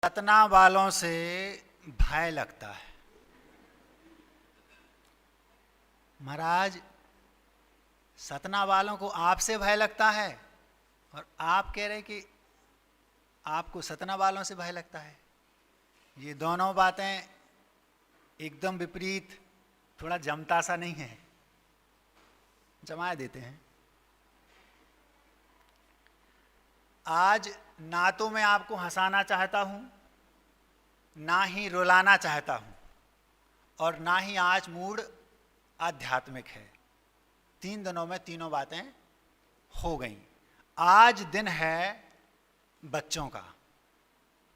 सतना वालों से भय लगता है। महाराज, सतना वालों को आपसे भय लगता है और आप कह रहे कि आपको सतना वालों से भय लगता है। ये दोनों बातें एकदम विपरीत, थोड़ा जमता सा नहीं है। जमा देते हैं। आज ना तो मैं आपको हंसाना चाहता हूं, ना ही रुलाना चाहता हूं, और ना ही आज मूड आध्यात्मिक है। 3 दिनों में तीनों बातें हो गई। आज दिन है बच्चों का,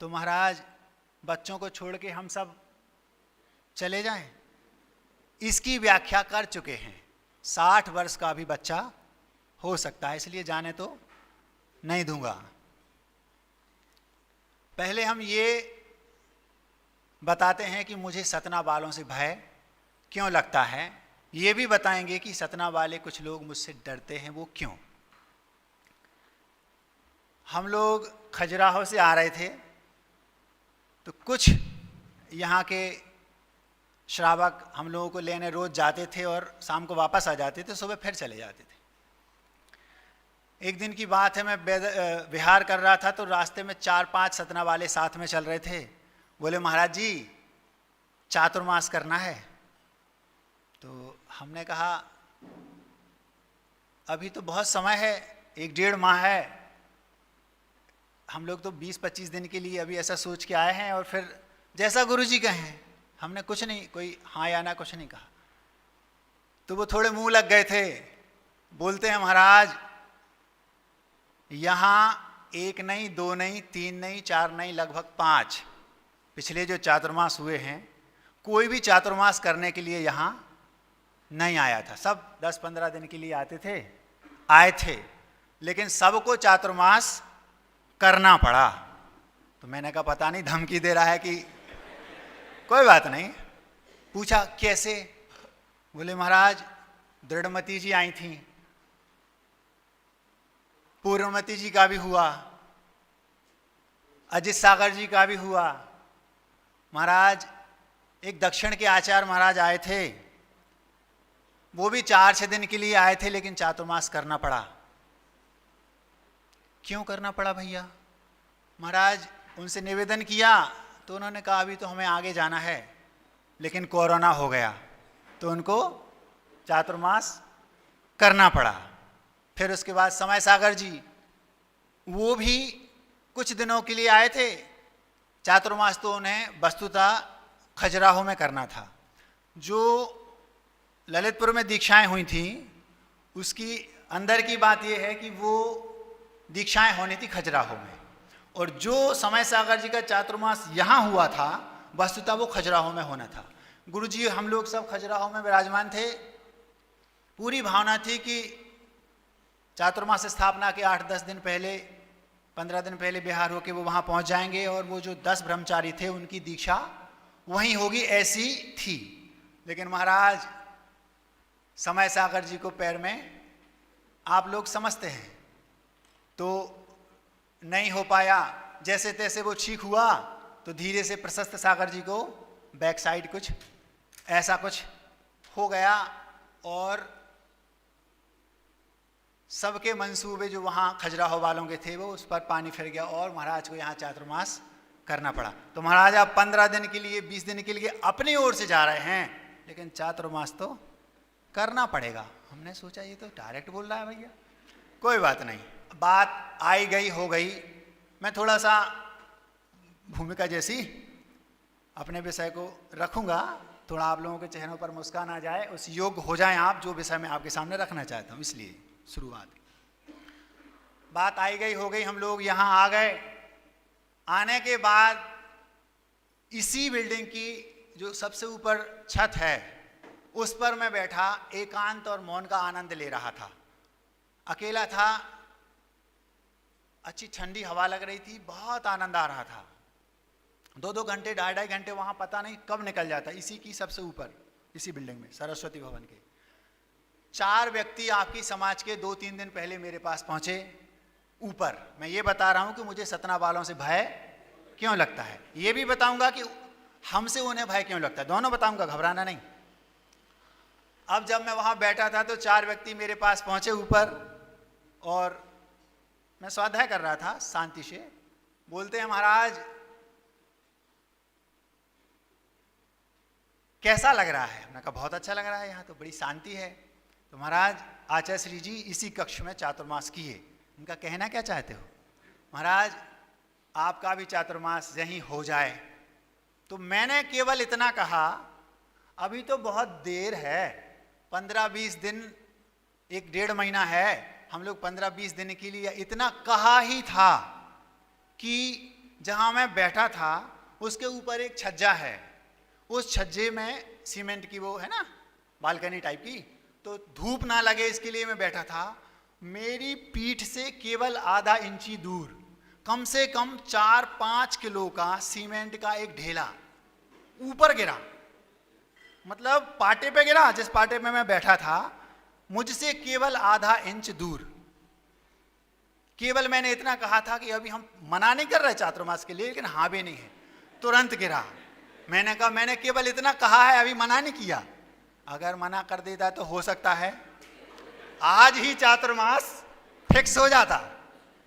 तो महाराज बच्चों को छोड़ के हम सब चले जाएं? इसकी व्याख्या कर चुके हैं। 60 वर्ष का भी बच्चा हो सकता है, इसलिए जाने तो नहीं दूंगा। पहले हम ये बताते हैं कि मुझे सतना वालों से भय क्यों लगता है। ये भी बताएंगे कि सतना वाले कुछ लोग मुझसे डरते हैं, वो क्यों। हम लोग खजुराहो से आ रहे थे, तो कुछ यहाँ के श्रावक हम लोगों को लेने रोज जाते थे और शाम को वापस आ जाते थे, सुबह फिर चले जाते थे। एक दिन की बात है, मैं विहार कर रहा था तो रास्ते में 4-5 सतना वाले साथ में चल रहे थे। बोले, महाराज जी चातुर्मास करना है। तो हमने कहा अभी तो बहुत समय है, 1-1.5 माह है। हम लोग तो 20-25 दिन के लिए अभी ऐसा सोच के आए हैं, और फिर जैसा गुरुजी कहें। हमने कुछ नहीं, कोई हाँ या ना कुछ नहीं कहा। तो वो थोड़े मुंह लग गए थे। बोलते हैं, महाराज यहाँ 1 नहीं, 2 नहीं, 3 नहीं, 4 नहीं, लगभग 5 पिछले जो चातुर्मास हुए हैं, कोई भी चातुर्मास करने के लिए यहाँ नहीं आया था। सब 10-15 दिन के लिए आए थे, लेकिन सबको चातुर्मास करना पड़ा। तो मैंने कहा पता नहीं धमकी दे रहा है कि कोई बात नहीं। पूछा कैसे? बोले, महाराज दृढ़मती जी आई थी, पूर्णमती जी का भी हुआ, अजित सागर जी का भी हुआ। महाराज एक दक्षिण के आचार्य महाराज आए थे, वो भी 4-6 दिन के लिए आए थे, लेकिन चातुर्मास करना पड़ा। क्यों करना पड़ा भैया? महाराज उनसे निवेदन किया तो उन्होंने कहा अभी तो हमें आगे जाना है, लेकिन कोरोना हो गया तो उनको चातुर्मास करना पड़ा। फिर उसके बाद समय सागर जी, वो भी कुछ दिनों के लिए आए थे। चातुर्मास तो उन्हें वस्तुतः खजुराहो में करना था। जो ललितपुर में दीक्षाएं हुई थी, उसकी अंदर की बात यह है कि वो दीक्षाएं होनी थी खजुराहो में, और जो समय सागर जी का चातुर्मास यहाँ हुआ था, वस्तुतः वो खजुराहो में होना था। गुरुजी हम लोग सब खजुराहो में विराजमान थे। पूरी भावना थी कि चातुर्मास स्थापना के 8-10 दिन पहले, 15 दिन पहले बिहार होके वो वहाँ पहुँच जाएंगे, और वो जो 10 ब्रह्मचारी थे उनकी दीक्षा वहीं होगी, ऐसी थी। लेकिन महाराज समय सागर जी को पैर में आप लोग समझते हैं, तो नहीं हो पाया। जैसे तैसे वो ठीक हुआ तो धीरे से प्रशस्त सागर जी को बैक साइड कुछ ऐसा कुछ हो गया, और सबके मंसूबे जो वहाँ खजुराहो वालों के थे वो उस पर पानी फिर गया, और महाराज को यहाँ चातुर्मास करना पड़ा। तो महाराज आप 15 दिन के लिए, 20 दिन के लिए अपनी ओर से जा रहे हैं, लेकिन चातुर्मास तो करना पड़ेगा। हमने सोचा ये तो डायरेक्ट बोल रहा है भैया। कोई बात नहीं, बात आई गई हो गई। मैं थोड़ा सा भूमिका जैसी अपने विषय को रखूंगा, थोड़ा आप लोगों के चेहरों पर मुस्कान आ जाए, उस योग्य हो जाएं आप जो विषय मैं आपके सामने रखना चाहता हूँ। इसलिए शुरुआत, बात आई गई हो गई, हम लोग यहाँ आ गए। आने के बाद इसी बिल्डिंग की जो सबसे ऊपर छत है, उस पर मैं बैठा एकांत और मौन का आनंद ले रहा था। अकेला था, अच्छी ठंडी हवा लग रही थी, बहुत आनंद आ रहा था। 2-2 घंटे, 2.5 घंटे वहाँ पता नहीं कब निकल जाता। इसी की सबसे ऊपर, इसी बिल्डिंग में, सरस्वती भवन के 4 व्यक्ति आपकी समाज के 2-3 दिन पहले मेरे पास पहुँचे ऊपर। मैं ये बता रहा हूँ कि मुझे सतना वालों से भय क्यों लगता है, ये भी बताऊंगा कि हमसे उन्हें भय क्यों लगता है, दोनों बताऊंगा, घबराना नहीं। अब जब मैं वहां बैठा था तो 4 व्यक्ति मेरे पास पहुंचे ऊपर, और मैं स्वाध्याय कर रहा था शांति से। बोलते हैं महाराज कैसा लग रहा है? मैंने कहा बहुत अच्छा लग रहा है, यहाँ तो बड़ी शांति है। तो महाराज आचार्य श्री जी इसी कक्ष में चातुर्मास किए। उनका कहना क्या चाहते हो? महाराज आपका भी चातुर्मास यहीं हो जाए। तो मैंने केवल इतना कहा, अभी तो बहुत देर है, 15-20 दिन, 1-1.5 महीना है, हम लोग 15-20 दिन के लिए, इतना कहा ही था कि जहां मैं बैठा था उसके ऊपर एक छज्जा है, उस छज्जे में सीमेंट की वो है ना बालकनी टाइप की, तो धूप ना लगे इसके लिए मैं बैठा था। मेरी पीठ से केवल आधा इंची दूर कम से कम 4-5 किलो का सीमेंट का एक ढेला ऊपर गिरा, मतलब पाटे पे गिरा, जिस पाटे पे मैं बैठा था मुझसे केवल आधा इंच दूर। केवल मैंने इतना कहा था कि अभी हम मना नहीं कर रहे चातुर्मास के लिए, लेकिन हाँ भी नहीं है, तुरंत गिरा। मैंने कहा मैंने केवल इतना कहा है, अभी मना नहीं किया। अगर मना कर देता तो हो सकता है आज ही चातुर्मास फिक्स हो जाता।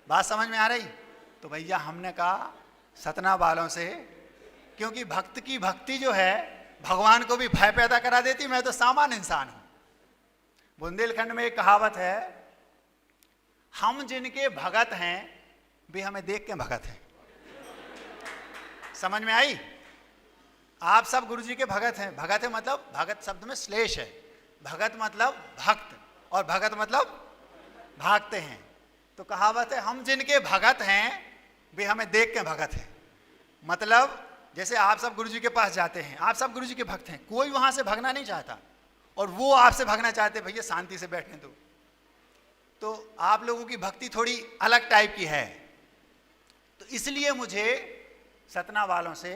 बात समझ में आ रही? तो भैया हमने कहा सतना वालों से, क्योंकि भक्त की भक्ति जो है भगवान को भी भय पैदा करा देती। मैं तो सामान्य इंसान हूं। बुंदेलखंड में एक कहावत है, हम जिनके भगत हैं वे हमें देख के भगत हैं। समझ में आई? आप सब गुरु जी के भगत हैं। भगत है मतलब, भगत शब्द में श्लेष है, भगत मतलब भक्त, और भगत मतलब भागते हैं। तो कहावत है हम जिनके भगत हैं वे हमें देख के भगत हैं। मतलब जैसे आप सब गुरु जी के पास जाते हैं, आप सब गुरु जी के भक्त हैं, कोई वहां से भागना नहीं चाहता, और वो आपसे भागना चाहते, भैया शांति से बैठने दो। तो आप लोगों की भक्ति थोड़ी अलग टाइप की है। तो इसलिए मुझे सतना वालों से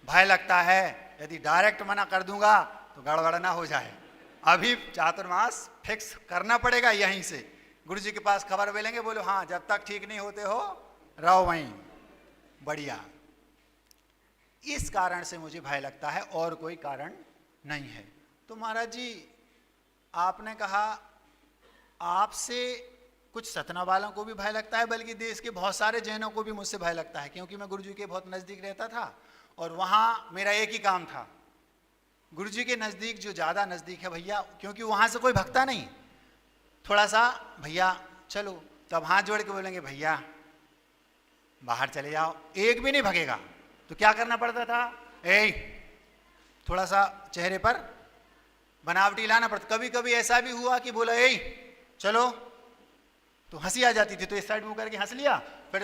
भय लगता है, यदि डायरेक्ट मना कर दूंगा तो गड़बड़ ना हो जाए। अभी चातुर्मास फिक्स करना पड़ेगा यहीं से। गुरु जी के पास खबर मिलेंगे, बोलो हाँ जब तक ठीक नहीं होते हो रहो वहीं, बढ़िया। इस कारण से मुझे भय लगता है, और कोई कारण नहीं है। तो महाराज जी आपने कहा आपसे कुछ सतना वालों को भी भय लगता है, बल्कि देश के बहुत सारे जैनों को भी मुझसे भय लगता है, क्योंकि मैं गुरु जी के बहुत नज़दीक रहता था और वहाँ मेरा एक ही काम था। गुरु जी के नज़दीक जो ज़्यादा नज़दीक है भैया, क्योंकि वहाँ से कोई भगता नहीं, थोड़ा सा भैया चलो, तब हाथ जोड़ के बोलेंगे भैया बाहर चले जाओ, एक भी नहीं भगेगा। तो क्या करना पड़ता था, थोड़ा सा चेहरे पर बनावटी लाना पड़ता। कभी कभी ऐसा भी हुआ कि बोला चलो, तो हंसी आ जाती थी तो इस साइड मुंह करके हंस लिया, फिर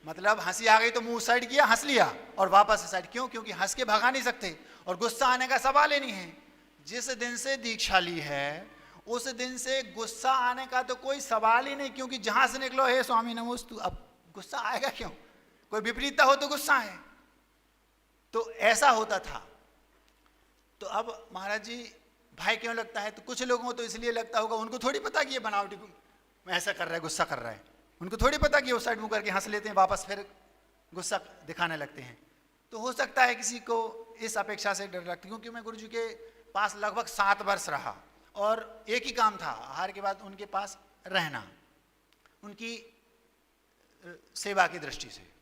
मतलब हंसी आ गई तो मुंह साइड किया, हंस लिया और वापस साइड। क्यों? क्योंकि हंस के भगा नहीं सकते और गुस्सा आने का सवाल ही नहीं है। जिस दिन से दीक्षा ली है उस दिन से गुस्सा आने का तो कोई सवाल ही नहीं, क्योंकि जहां से निकलो हे स्वामी नमोस्तु, अब गुस्सा आएगा क्यों? कोई विपरीतता हो तो गुस्सा है। तो ऐसा होता था। तो अब महाराज जी भाई क्यों लगता है? तो कुछ लोगों को तो इसलिए लगता होगा, उनको थोड़ी पता कि ये बनावटी ऐसा कर रहा है, गुस्सा कर रहा है। उनको थोड़ी पता कि वो साइड मुंह करके हंस लेते हैं, वापस फिर गुस्सा दिखाने लगते हैं। तो हो सकता है किसी को इस अपेक्षा से डर लगता, क्योंकि मैं गुरु जी के पास लगभग 7 वर्ष रहा और एक ही काम था, आहार के बाद उनके पास रहना, उनकी सेवा की दृष्टि से।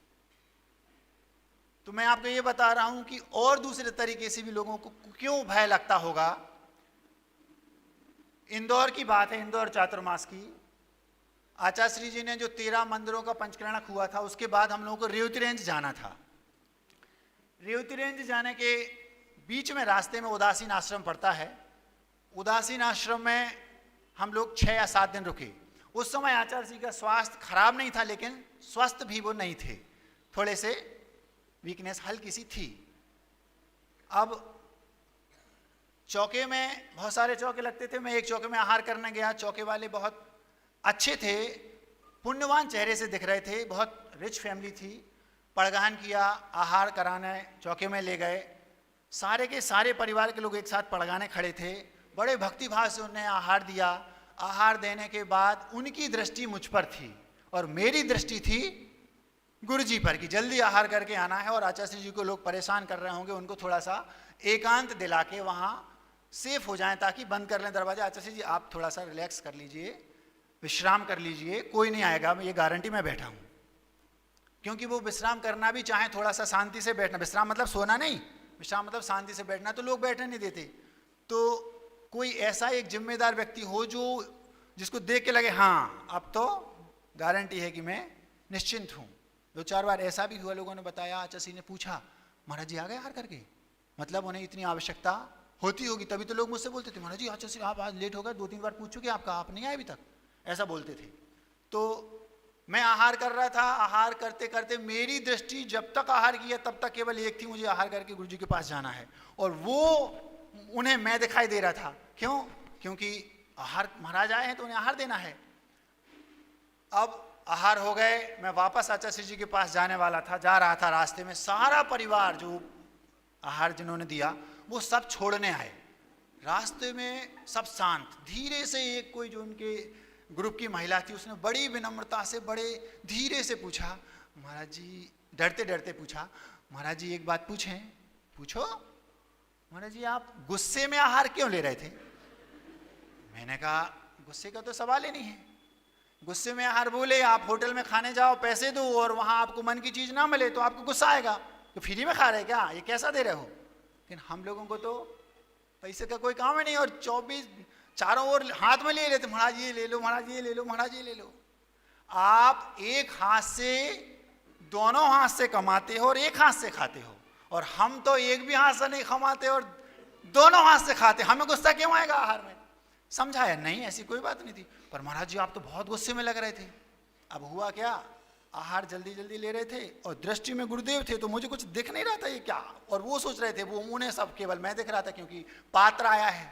तो मैं आपको ये बता रहा हूं कि और दूसरे तरीके से भी लोगों को क्यों भय लगता होगा। इंदौर की बात है, इंदौर चातुर्मास की। आचार्य श्री जी ने जो 13 मंदिरों का पंचकर्णक हुआ था, उसके बाद हम लोगों को रेवती रेंज जाना था। रेवती रेंज जाने के बीच में रास्ते में उदासीन आश्रम पड़ता है। उदासीन आश्रम में हम लोग 6 या 7 दिन रुके। उस समय आचार्य जी का स्वास्थ्य खराब नहीं था, लेकिन स्वस्थ भी वो नहीं थे, थोड़े से वीकनेस हल्की सी थी। अब चौके में बहुत सारे चौके लगते थे, मैं एक चौके में आहार करने गया। चौके वाले बहुत अच्छे थे, पुण्यवान चेहरे से दिख रहे थे, बहुत रिच फैमिली थी। पड़गान किया, आहार कराने चौके में ले गए। सारे के सारे परिवार के लोग एक साथ पड़गाने खड़े थे, बड़े भक्तिभाव से उन्हें आहार दिया। आहार देने के बाद उनकी दृष्टि मुझ पर थी और मेरी दृष्टि थी गुरु जी पर कि जल्दी आहार करके आना है, और आचार्य जी को लोग परेशान कर रहे होंगे, उनको थोड़ा सा एकांत दिला के वहाँ सेफ हो जाएं, ताकि बंद कर लें दरवाजा। आचार्य जी आप थोड़ा सा रिलैक्स कर लीजिए, विश्राम कर लीजिए, कोई नहीं आएगा, ये गारंटी मैं बैठा हूँ। क्योंकि वो विश्राम करना भी चाहे थोड़ा सा शांति से बैठना, विश्राम मतलब सोना नहीं, विश्राम मतलब शांति से बैठना, तो लोग बैठने नहीं देते। तो कोई ऐसा एक जिम्मेदार व्यक्ति हो जो जिसको देख के लगे हाँ अब तो गारंटी है कि मैं निश्चिंत हूँ। 2-4 बार ऐसा भी हुआ, लोगों ने बताया, आचार्य जी ने पूछा महाराज जी आ गए आहार करके, मतलब उन्हें इतनी आवश्यकता होती होगी, तभी तो लोग मुझसे बोलते थे महाराज जी आचार्य जी आप आज लेट हो गए, 2-3 बार पूछ चुके आपका, आप नहीं आए अभी तक, ऐसा बोलते थे। तो मैं आहार कर रहा था, आहार करते करते मेरी दृष्टि जब तक आहार किया तब तक केवल एक थी, मुझे आहार करके गुरुजी के पास जाना है, और वो उन्हें मैं दिखाई दे रहा था। क्यों? क्योंकि आहार महाराज आए हैं तो उन्हें आहार देना है। अब आहार हो गए, मैं वापस आचार्य जी के पास जाने वाला था, जा रहा था, रास्ते में सारा परिवार जो आहार जिन्होंने दिया वो सब छोड़ने आए। रास्ते में सब शांत, धीरे से एक कोई जो उनके ग्रुप की महिला थी उसने बड़ी विनम्रता से बड़े धीरे से पूछा, महाराज जी, डरते डरते पूछा, महाराज जी एक बात पूछें? पूछो। महाराज जी आप गुस्से में आहार क्यों ले रहे थे? मैंने कहा गुस्से का तो सवाल ही नहीं है, गुस्से में आहार बोले आप होटल में खाने जाओ, पैसे दो और वहां आपको मन की चीज ना मिले तो आपको गुस्सा आएगा, तो फ्री में खा रहे क्या, ये कैसा दे रहे हो? लेकिन हम लोगों को तो पैसे का कोई काम ही नहीं, और 24 चारों ओर हाथ में ले लेते, महाराज ये ले लो, महाराज ये ले लो, महाराज ये ले लो। आप एक हाथ से, दोनों हाथ से कमाते हो और एक हाथ से खाते हो, और हम तो एक भी हाथ से नहीं कमाते और दोनों हाथ से खाते, हमें गुस्सा क्यों आएगा आहार में? समझाया नहीं, ऐसी कोई बात नहीं थी, पर महाराज जी आप तो बहुत गुस्से में लग रहे थे। अब हुआ क्या, आहार जल्दी जल्दी ले रहे थे और दृष्टि में गुरुदेव थे, तो मुझे कुछ दिख नहीं रहा था ये क्या, और वो सोच रहे थे, वो उन्हें सब केवल मैं दिख रहा था, क्योंकि पात्र आया है।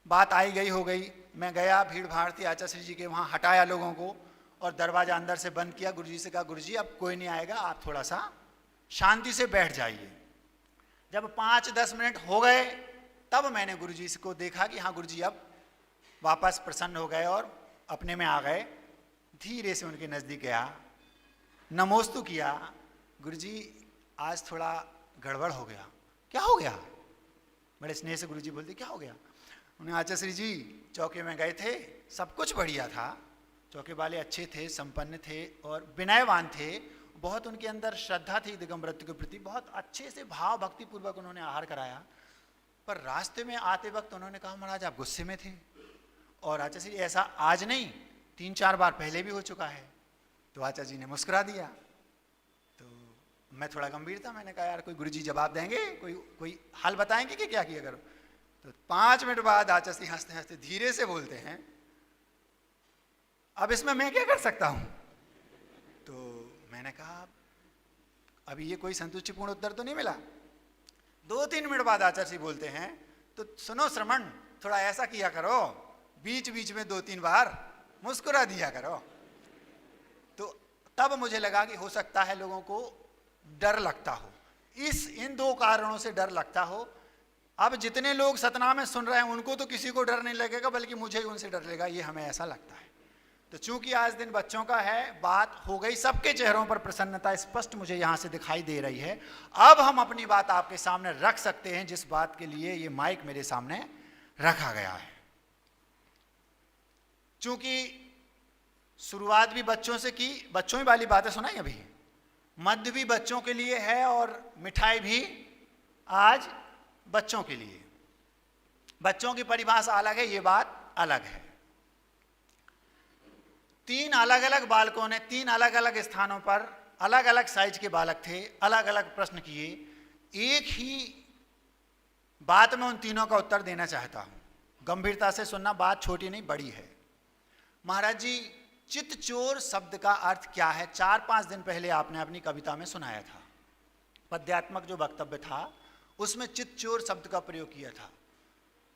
बात आई गई हो गई, मैं गया, भीड़ भाड़ थी आचार्य जी के वहाँ, हटाया लोगों को और दरवाजा अंदर से बंद किया। गुरुजी से कहा गुरुजी अब कोई नहीं आएगा, आप थोड़ा सा शांति से बैठ जाइए। जब 5-10 मिनट हो गए तब मैंने गुरुजी को देखा कि हाँ गुरुजी अब वापस प्रसन्न हो गए और अपने में आ गए। धीरे से उनके नज़दीक गया, नमोस्तु किया, गुरुजी आज थोड़ा गड़बड़ हो गया। क्या हो गया? बड़े स्नेह से गुरुजी बोलते क्या हो गया? उन्हें आचार्य जी चौके में गए थे, सब कुछ बढ़िया था, चौके वाले अच्छे थे, संपन्न थे और विनयवान थे, बहुत उनके अंदर श्रद्धा थी दिगंबरत्व के प्रति, बहुत अच्छे से भाव भक्ति पूर्वक उन्होंने आहार कराया। पर रास्ते में आते वक्त उन्होंने कहा महाराज आप गुस्से में थे, और आचार्य जी ऐसा आज नहीं 3-4 बार पहले भी हो चुका है। तो आचार्य जी ने मुस्कुरा दिया। तो मैं थोड़ा गंभीर था, मैंने कहा यार कोई गुरुजी जवाब देंगे, कोई हल बताएंगे कि क्या किया करो? तो 5 मिनट बाद आचार्य जी हंसते हंसते धीरे से बोलते हैं अब इसमें मैं क्या कर सकता हूं? तो मैंने कहा अभी ये कोई संतुष्टिपूर्ण उत्तर तो नहीं मिला। 2-3 मिनट बाद आचार्य जी बोलते हैं तो सुनो श्रमण, थोड़ा ऐसा किया करो, बीच बीच में 2-3 बार मुस्कुरा दिया करो। तो तब मुझे लगा कि हो सकता है लोगों को डर लगता हो, इन 2 कारणों से डर लगता हो। अब जितने लोग सतना में सुन रहे हैं उनको तो किसी को डर नहीं लगेगा, बल्कि मुझे ही उनसे डर लगेगा, ये हमें ऐसा लगता है। तो चूंकि आज दिन बच्चों का है, बात हो गई, सबके चेहरों पर प्रसन्नता स्पष्ट मुझे यहां से दिखाई दे रही है। अब हम अपनी बात आपके सामने रख सकते हैं, जिस बात के लिए ये माइक मेरे सामने रखा गया है। चूंकि शुरुआत भी बच्चों से की, बच्चों ही वाली बातें सुनाई अभी, मध्य भी बच्चों के लिए है और मिठाई भी आज बच्चों के लिए। बच्चों की परिभाषा अलग है, ये बात अलग है। 3 अलग अलग बालकों ने 3 अलग अलग स्थानों पर अलग अलग साइज के बालक थे, अलग अलग प्रश्न किए। एक ही बात में उन तीनों का उत्तर देना चाहता हूं, गंभीरता से सुनना, बात छोटी नहीं बड़ी है। महाराज जी चित्तचोर शब्द का अर्थ क्या है? 4-5 दिन पहले आपने अपनी कविता में सुनाया था, पद्यात्मक जो वक्तव्य था उसमें चित्तचोर शब्द का प्रयोग किया था।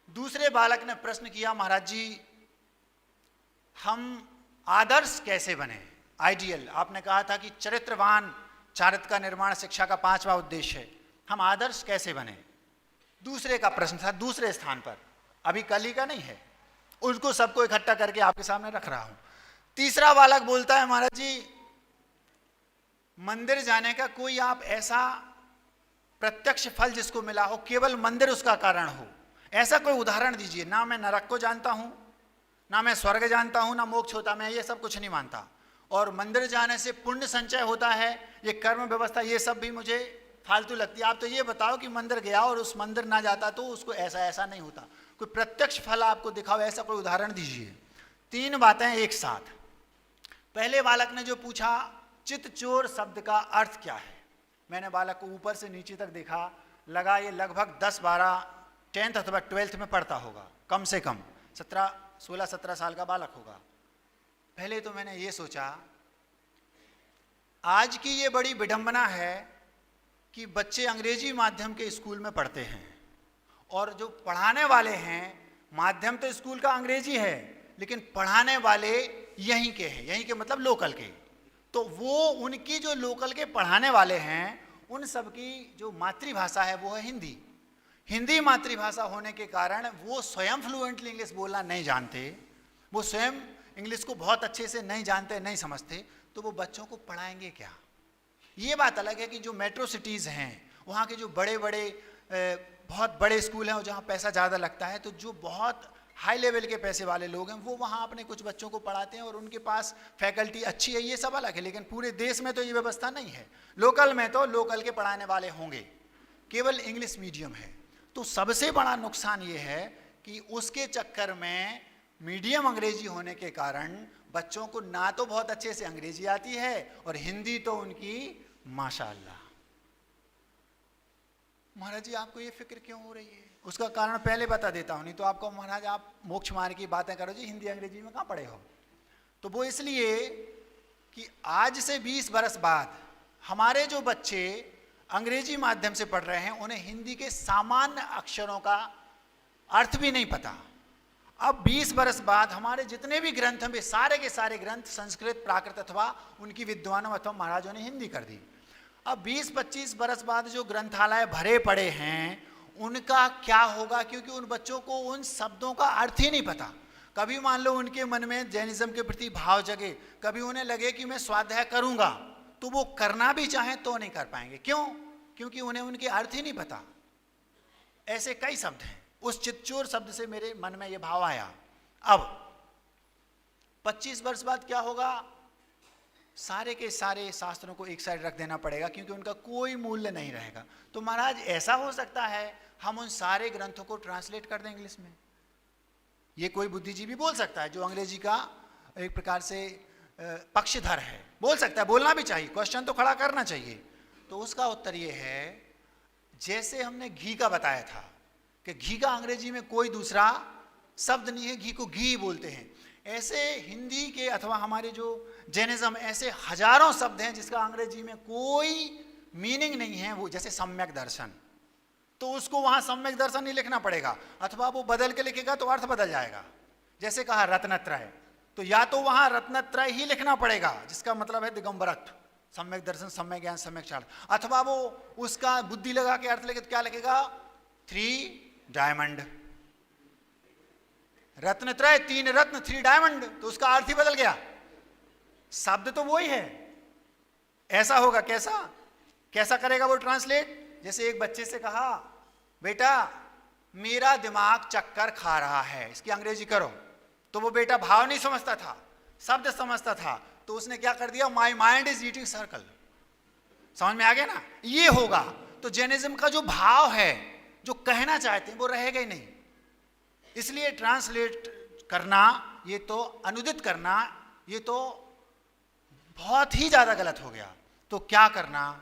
दूसरे बालक ने प्रश्न किया महाराज जी हम आदर्श कैसे बने, आइडियल? आपने कहा था कि चरित्रवान चारित्र का निर्माण शिक्षा का 5वां उद्देश्य है, हम आदर्श कैसे बने? दूसरे का प्रश्न था, दूसरे स्थान पर, अभी कल ही का नहीं है, उसको सबको इकट्ठा करके आपके सामने रख रहा हूं। तीसरा बालक बोलता है महाराज जी मंदिर जाने का कोई आप ऐसा प्रत्यक्ष फल जिसको मिला हो, केवल मंदिर उसका कारण हो, ऐसा कोई उदाहरण दीजिए। ना मैं नरक को जानता हूं, ना मैं स्वर्ग जानता हूं, ना मोक्ष होता, मैं ये सब कुछ नहीं मानता। और मंदिर जाने से पुण्य संचय होता है, ये कर्म व्यवस्था, ये सब भी मुझे फालतू लगती है। आप तो ये बताओ कि मंदिर गया और उस मंदिर ना जाता तो उसको ऐसा ऐसा नहीं होता। कोई प्रत्यक्ष फल आपको दिखाओ, ऐसा कोई उदाहरण दीजिए। 3 बातें एक साथ। पहले बालक ने जो पूछा चितचोर शब्द का अर्थ क्या है, मैंने बालक को ऊपर से नीचे तक देखा, लगा ये लगभग 10-12 10th अथवा 12th में पढ़ता होगा, कम से कम 16-17 साल का बालक होगा। पहले तो मैंने ये सोचा आज की ये बड़ी विडंबना है कि बच्चे अंग्रेजी माध्यम के स्कूल में पढ़ते हैं और जो पढ़ाने वाले हैं, माध्यम तो स्कूल का अंग्रेजी है लेकिन पढ़ाने वाले यहीं के हैं, यहीं के मतलब लोकल के। तो वो उनकी जो लोकल के पढ़ाने वाले हैं उन सब की जो मातृभाषा है वो है हिंदी। हिंदी मातृभाषा होने के कारण वो स्वयं फ्लुएंटली इंग्लिश बोलना नहीं जानते, वो स्वयं इंग्लिश को बहुत अच्छे से नहीं जानते, नहीं समझते, तो वो बच्चों को पढ़ाएंगे क्या। ये बात अलग है कि जो मेट्रो सिटीज़ हैं, वहाँ के जो बड़े बड़े बहुत बड़े स्कूल हैं और जहाँ पैसा ज़्यादा लगता है, तो जो बहुत हाई लेवल के पैसे वाले लोग हैं वो वहाँ अपने कुछ बच्चों को पढ़ाते हैं और उनके पास फैकल्टी अच्छी है, ये सब अलग है। लेकिन पूरे देश में तो ये व्यवस्था नहीं है। लोकल में तो लोकल के पढ़ाने वाले होंगे, केवल इंग्लिश मीडियम है। तो सबसे बड़ा नुकसान ये है कि उसके चक्कर में मीडियम अंग्रेजी होने के कारण बच्चों को ना तो बहुत अच्छे से अंग्रेजी आती है और हिंदी तो उनकी माशाअल्लाह। महाराज जी आपको ये फिक्र क्यों हो रही है? उसका कारण पहले बता देता हूँ, नहीं तो आपको महाराज आप मोक्ष मार्ग की बातें करो जी, हिंदी अंग्रेजी में कहाँ पढ़े हो। तो वो इसलिए कि आज से 20 बरस बाद हमारे जो बच्चे अंग्रेजी माध्यम से पढ़ रहे हैं उन्हें हिंदी के सामान्य अक्षरों का अर्थ भी नहीं पता। अब 20 बरस बाद हमारे जितने भी ग्रंथ हैं वे सारे के सारे ग्रंथ संस्कृत, प्राकृत अथवा उनकी विद्वानों अथवा महाराजों ने हिंदी कर दी। अब 20-25 बरस बाद जो ग्रंथालय भरे पड़े हैं उनका क्या होगा, क्योंकि उन बच्चों को उन शब्दों का अर्थ ही नहीं पता। कभी मान लो उनके मन में जैनिज्म के प्रति भाव जगे, कभी उन्हें लगे कि मैं स्वाध्याय करूंगा, तो वो करना भी चाहें तो नहीं कर पाएंगे। क्यों? क्योंकि उन्हें उनके अर्थ ही नहीं पता। ऐसे कई शब्द हैं। उस चितचोर शब्द से मेरे मन में ये भाव आया। अब 25 वर्ष बाद क्या होगा? सारे के सारे शास्त्रों को एक साइड रख देना पड़ेगा क्योंकि उनका कोई मूल्य नहीं रहेगा। तो महाराज ऐसा हो सकता है हम उन सारे ग्रंथों को ट्रांसलेट कर दें इंग्लिश में। ये कोई बुद्धिजीवी बोल सकता है जो अंग्रेजी का एक प्रकार से पक्षधर है, बोल सकता है, बोलना भी चाहिए, क्वेश्चन तो खड़ा करना चाहिए। तो उसका उत्तर ये है, जैसे हमने घी का बताया था कि घी का अंग्रेजी में कोई दूसरा शब्द नहीं है, घी को घी बोलते हैं, ऐसे हिंदी के अथवा हमारे जो जैनिज्म ऐसे हजारों शब्द हैं जिसका अंग्रेजी में कोई मीनिंग नहीं है। वो जैसे सम्यक दर्शन, तो उसको वहां सम्यक दर्शन नहीं लिखना पड़ेगा, अथवा वो बदल के लिखेगा तो अर्थ बदल जाएगा। जैसे कहा रत्नत्रय, तो या तो वहां रत्नत्रय ही लिखना पड़ेगा जिसका मतलब है दिगंबरत्व, सम्यक दर्शन, सम्यक ज्ञान, सम्यक चाल, अथवा वो उसका बुद्धि लगा के अर्थ लिखे तो क्या लिखेगा? 3 डायमंड। रत्नत्रय 3 रत्न 3 डायमंड, तो उसका अर्थ ही बदल गया, शब्द तो वही है। ऐसा होगा कैसा? कैसा करेगा वो ट्रांसलेट? जैसे एक बच्चे से कहा, बेटा मेरा दिमाग चक्कर खा रहा है, इसकी अंग्रेजी करो। तो वो बेटा भाव नहीं समझता था, शब्द समझता था, तो उसने क्या कर दिया? My mind is eating circle. समझ में आ गया ना? ये होगा। तो जैनिज्म का जो भाव है, जो कहना चाहते हैं, वो रहेगा ही नहीं। इसलिए ट्रांसलेट करना, ये तो अनुदित करना, ये तो बहुत ही ज्यादा गलत हो गया। तो क्या करना?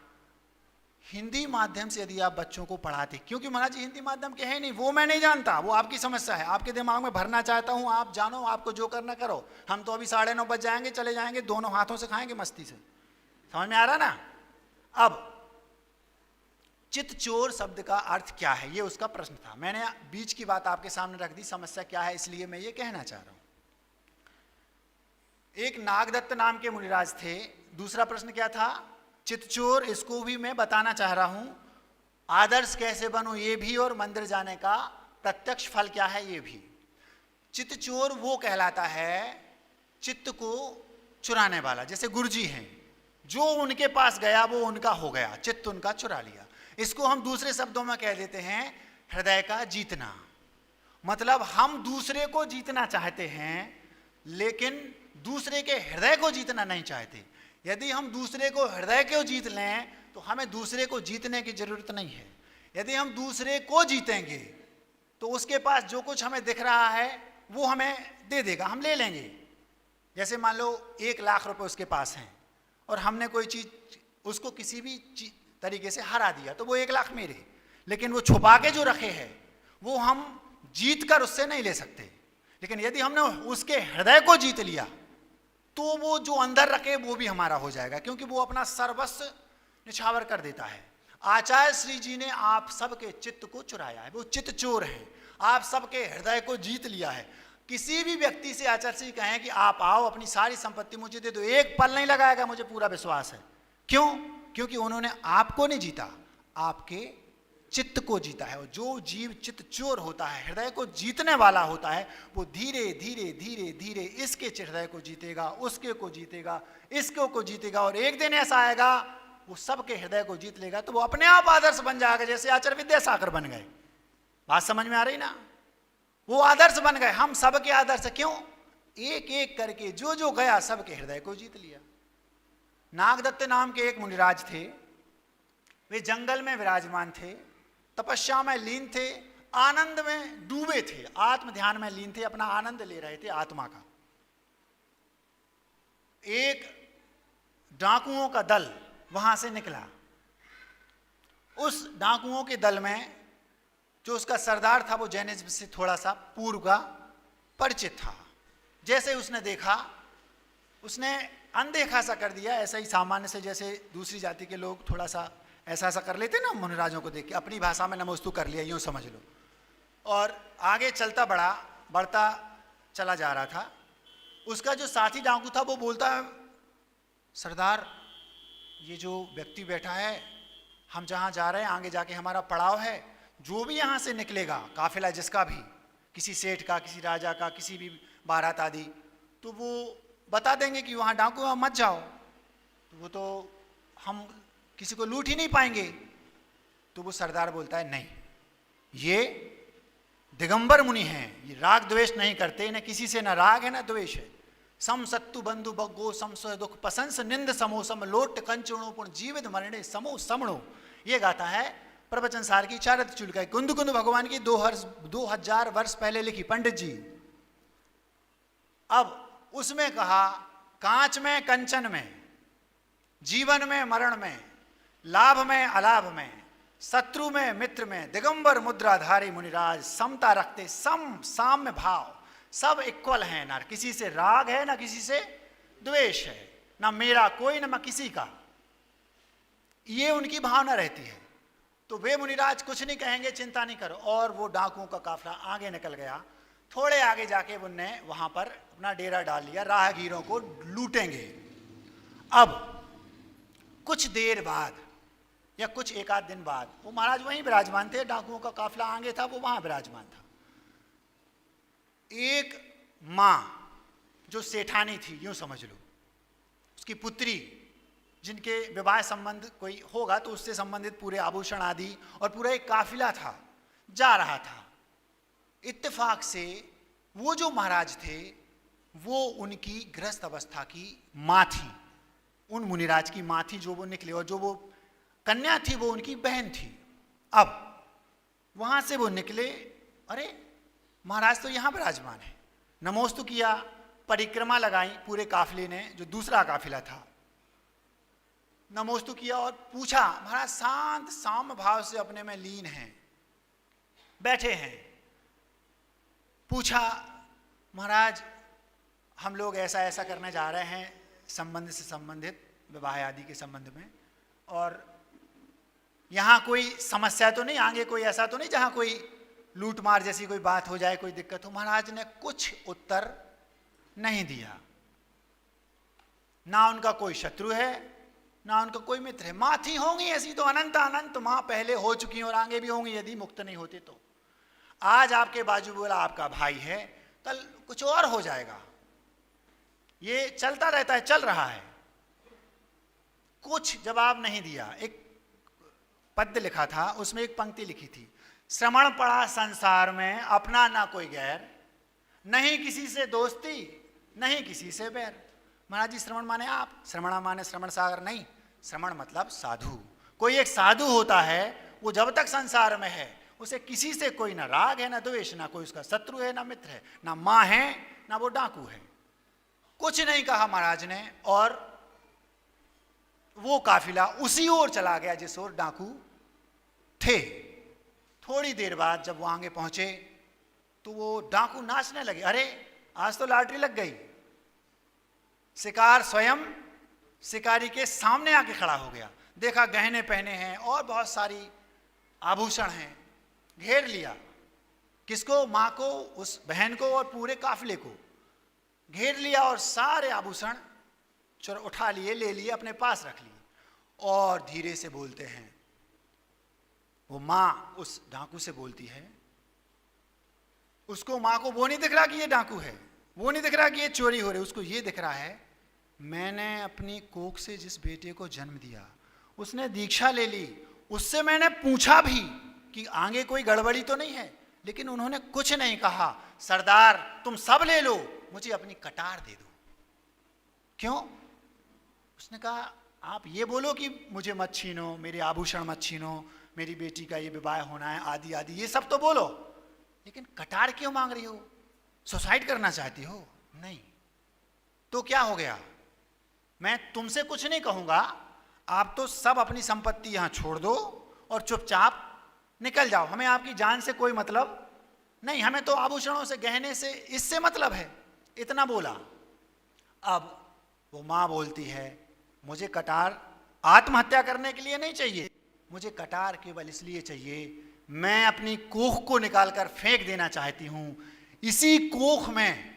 हिंदी माध्यम से यदि आप बच्चों को पढ़ाते, क्योंकि महाराज जी हिंदी माध्यम के हैं नहीं, वो मैं नहीं जानता, वो आपकी समस्या है, आपके दिमाग में भरना चाहता हूं, आप जानो, आपको जो करना करो। हम तो अभी 9:30 बज जाएंगे, चले जाएंगे, दोनों हाथों से खाएंगे मस्ती से। समझ में आ रहा ना? अब चितचोर शब्द का अर्थ क्या है, ये उसका प्रश्न था। मैंने बीच की बात आपके सामने रख दी, समस्या क्या है, इसलिए मैं ये कहना चाह रहा हूं। एक नागदत्त नाम के मुनिराज थे। दूसरा प्रश्न क्या था? चितचोर, इसको भी मैं बताना चाह रहा हूं। आदर्श कैसे बनूं ये भी, और मंदिर जाने का प्रत्यक्ष फल क्या है ये भी। चितचोर वो कहलाता है चित्त को चुराने वाला। जैसे गुरुजी हैं, जो उनके पास गया वो उनका हो गया, चित्त उनका चुरा लिया। इसको हम दूसरे शब्दों में कह देते हैं हृदय का जीतना। मतलब हम दूसरे को जीतना चाहते हैं लेकिन दूसरे के हृदय को जीतना नहीं चाहते। यदि हम दूसरे को हृदय को जीत लें तो हमें दूसरे को जीतने की जरूरत नहीं है। यदि हम दूसरे को जीतेंगे तो उसके पास जो कुछ हमें दिख रहा है वो हमें दे देगा, हम ले लेंगे। जैसे मान लो 1 लाख रुपए उसके पास हैं और हमने कोई चीज उसको किसी भी तरीके से हरा दिया तो वो 1 लाख मेरे, लेकिन वो छुपा के जो रखे हैं वो हम जीत कर उससे नहीं ले सकते। लेकिन यदि हमने उसके हृदय को जीत लिया तो वो जो अंदर रखे वो भी हमारा हो जाएगा, क्योंकि वो अपना सर्वस्व निछावर कर देता है। आचार्य श्री जी ने आप सबके चित्त को चुराया है, वो चित्त चोर हैं, आप सबके हृदय को जीत लिया है। किसी भी व्यक्ति से आचार्य श्री कहें कि आप आओ अपनी सारी संपत्ति मुझे दे दो, एक पल नहीं लगाएगा, मुझे पूरा विश्वास है। क्यों? क्योंकि उन्होंने आपको नहीं जीता, आपके चित्त को जीता है। और जो जीव चित्त चोर होता है, हृदय को जीतने वाला होता है, वो धीरे धीरे धीरे धीरे इसके हृदय को जीतेगा, उसके को जीतेगा, इसको को जीतेगा, और एक दिन ऐसा आएगा वो सबके हृदय को जीत लेगा तो वो अपने आप आदर्श बन जाएगा, जैसे आचार्य विद्यासागर बन गए। बात समझ में आ रही ना? वो आदर्श बन गए, हम सबके आदर्श। क्यों? एक एक करके जो जो गया सबके हृदय को जीत लिया। नागदत्त नाम के एक मुनिराज थे, वे जंगल में विराजमान थे, तपस्या में लीन थे, आनंद में डूबे थे, आत्म ध्यान में लीन थे, अपना आनंद ले रहे थे आत्मा का। एक डाकुओं का दल वहां से निकला। उस डाकुओं के दल में जो उसका सरदार था वो जैनिज्म से थोड़ा सा पूर्व का परिचित था। जैसे उसने देखा, उसने अनदेखा सा कर दिया, ऐसा ही सामान्य से, जैसे दूसरी जाति के लोग थोड़ा सा ऐसा ऐसा कर लेते ना, मुनिराजों को देख के अपनी भाषा में नमोस्तु कर लिया, यूं समझ लो। और आगे चलता बढ़ता चला जा रहा था। उसका जो साथी डाकू था वो बोलता है, सरदार ये जो व्यक्ति बैठा है, हम जहाँ जा रहे हैं आगे जाके हमारा पड़ाव है, जो भी यहाँ से निकलेगा काफिला जिसका भी, किसी सेठ का, किसी राजा का, किसी भी बारात आदि, तो वो बता देंगे कि वहाँ डाकू मत जाओ, तो वो तो हम किसी को लूट ही नहीं पाएंगे। तो वो सरदार बोलता है, नहीं, ये दिगंबर मुनि हैं, ये राग द्वेष नहीं करते, न किसी से न राग है न द्वेष है। सम सत्तु बंधु बग्गो समसो दुख पसंस निंद समो सम लोट कंचुणो पुण जीवित मरणे समो समणो। ये गाता है प्रवचन सार की चारत चुलका, कुंद कुंद भगवान की 2000 वर्ष पहले लिखी पंडित जी। अब उसमें कहा, कांच में कंचन में, जीवन में मरण में, लाभ में अलाभ में, शत्रु में मित्र में, दिगंबर मुद्राधारी मुनिराज समता रखते, सम साम्य भाव, सब इक्वल हैं, ना किसी से राग है ना किसी से द्वेष है, ना मेरा कोई ना मैं किसी का, ये उनकी भावना रहती है। तो वे मुनिराज कुछ नहीं कहेंगे, चिंता नहीं करो। और वो डाकुओं का काफिला आगे निकल गया। थोड़े आगे जाके उनने वहां पर अपना डेरा डाल लिया, राहगीरों को लूटेंगे। अब कुछ देर बाद या कुछ एक आध दिन बाद वो महाराज वहीं विराजमान थे, डाकुओं का काफिला आगे था, वो वहां विराजमान था। एक मां जो सेठानी थी, यूं समझ लो, उसकी पुत्री, जिनके विवाह संबंध कोई होगा तो उससे संबंधित पूरे आभूषण आदि और पूरा एक काफिला था, जा रहा था। इत्तेफाक से वो जो महाराज थे वो उनकी गृहस्थ अवस्था की मां थी, उन मुनिराज की मां थी जो वो निकले, और जो वो कन्या थी वो उनकी बहन थी। अब वहां से वो निकले, अरे महाराज तो यहां विराजमान है, नमोस्तु किया, परिक्रमा लगाई पूरे काफिले ने, जो दूसरा काफिला था, नमोस्तु किया और पूछा। महाराज शांत साम्य भाव से अपने में लीन हैं, बैठे हैं। पूछा, महाराज हम लोग ऐसा ऐसा करने जा रहे हैं संबंध से संबंधित, विवाह आदि के संबंध में, और यहाँ कोई समस्या तो नहीं, आगे कोई ऐसा तो नहीं जहाँ कोई लूट मार जैसी कोई बात हो जाए, कोई दिक्कत हो। महाराज ने कुछ उत्तर नहीं दिया। ना उनका कोई शत्रु है ना उनका कोई मित्र है। माँ थी, होंगी ऐसी तो अनंत अनंत माँ पहले हो चुकी और आगे भी होंगी, यदि मुक्त नहीं होते तो। आज आपके बाजू बोला आपका भाई है, कल कुछ और हो जाएगा। ये चलता रहता है, चल रहा है। कुछ जवाब नहीं दिया। एक पद्य लिखा था, उसमें एक पंक्ति लिखी थी, श्रमण पड़ा संसार में अपना ना कोई गैर, नहीं किसी से दोस्ती नहीं किसी से बैर। महाराज जी श्रमण माने आप, श्रमणा माने श्रमण सागर नहीं, श्रमण मतलब साधु। कोई एक साधु होता है, वो जब तक संसार में है उसे किसी से कोई ना राग है ना द्वेष, ना कोई उसका शत्रु है ना मित्र है, ना माँ है ना वो डाकू है। कुछ नहीं कहा महाराज ने, और वो काफिला उसी ओर चला गया जिस ओर डाकू थे। थोड़ी देर बाद जब वो आगे पहुंचे तो वो डाकू नाचने लगे, अरे आज तो लॉटरी लग गई। शिकार स्वयं शिकारी के सामने आके खड़ा हो गया, देखा गहने पहने हैं और बहुत सारी आभूषण हैं, घेर लिया। किसको? माँ को, उस बहन को और पूरे काफिले को घेर लिया, और सारे आभूषण उठा लिए, ले लिए, अपने पास रख लिए, और धीरे से बोलते हैं। वो माँ उस डाकू से बोलती है, उसको माँ को वो नहीं दिख रहा कि ये डाकू है, वो नहीं दिख रहा कि ये चोरी हो रही, उसको ये दिख रहा है मैंने अपनी कोख से जिस बेटे को जन्म दिया उसने दीक्षा ले ली, उससे मैंने पूछा भी कि आगे कोई गड़बड़ी तो नहीं है, लेकिन उन्होंने कुछ नहीं कहा। सरदार तुम सब ले लो, मुझे अपनी कटार दे दो। क्यों? उसने कहा आप ये बोलो कि मुझे मत छीनो, मेरे आभूषण मत छीनो, मेरी बेटी का ये विवाह होना है, आदि आदि, ये सब तो बोलो, लेकिन कटार क्यों मांग रही हो? सुसाइड करना चाहती हो? नहीं। तो क्या हो गया? मैं तुमसे कुछ नहीं कहूंगा, आप तो सब अपनी संपत्ति यहां छोड़ दो और चुपचाप निकल जाओ, हमें आपकी जान से कोई मतलब नहीं, हमें तो आभूषणों से, गहने से, इससे मतलब है। इतना बोला। अब वो माँ बोलती है मुझे कटार आत्महत्या करने के लिए नहीं चाहिए, मुझे कटार केवल इसलिए चाहिए, मैं अपनी कोख को निकालकर फेंक देना चाहती हूं। इसी कोख में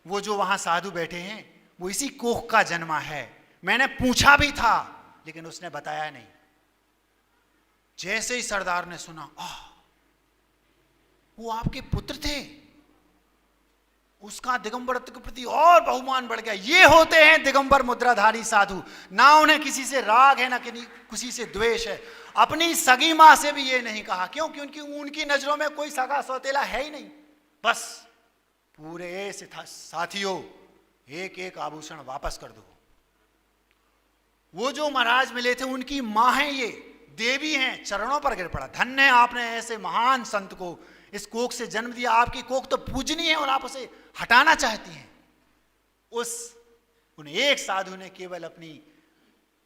वो जो वहां साधु बैठे हैं वो इसी कोख का जन्मा है, मैंने पूछा भी था लेकिन उसने बताया नहीं। जैसे ही सरदार ने सुना, वो आपके पुत्र थे, उसका दिगंबरत्व के प्रति और बहुमान बढ़ गया। ये होते हैं दिगंबर मुद्राधारी साधु, ना उन्हें किसी से राग है ना किसी से द्वेष है। अपनी सगी मां से भी ये नहीं कहा, क्यों? क्योंकि उनकी नजरों में कोई सगा सौतेला है ही नहीं। बस पूरे साथियों एक एक आभूषण वापस कर दो। वो जो महाराज मिले थे उनकी मां है, ये देवी हैं, चरणों पर गिर पड़ा, धन्य है आपने ऐसे महान संत को इस कोख से जन्म दिया, आपकी कोख तो पूजनीय है और आप उसे हटाना चाहती हैं। उन एक साधु ने केवल अपनी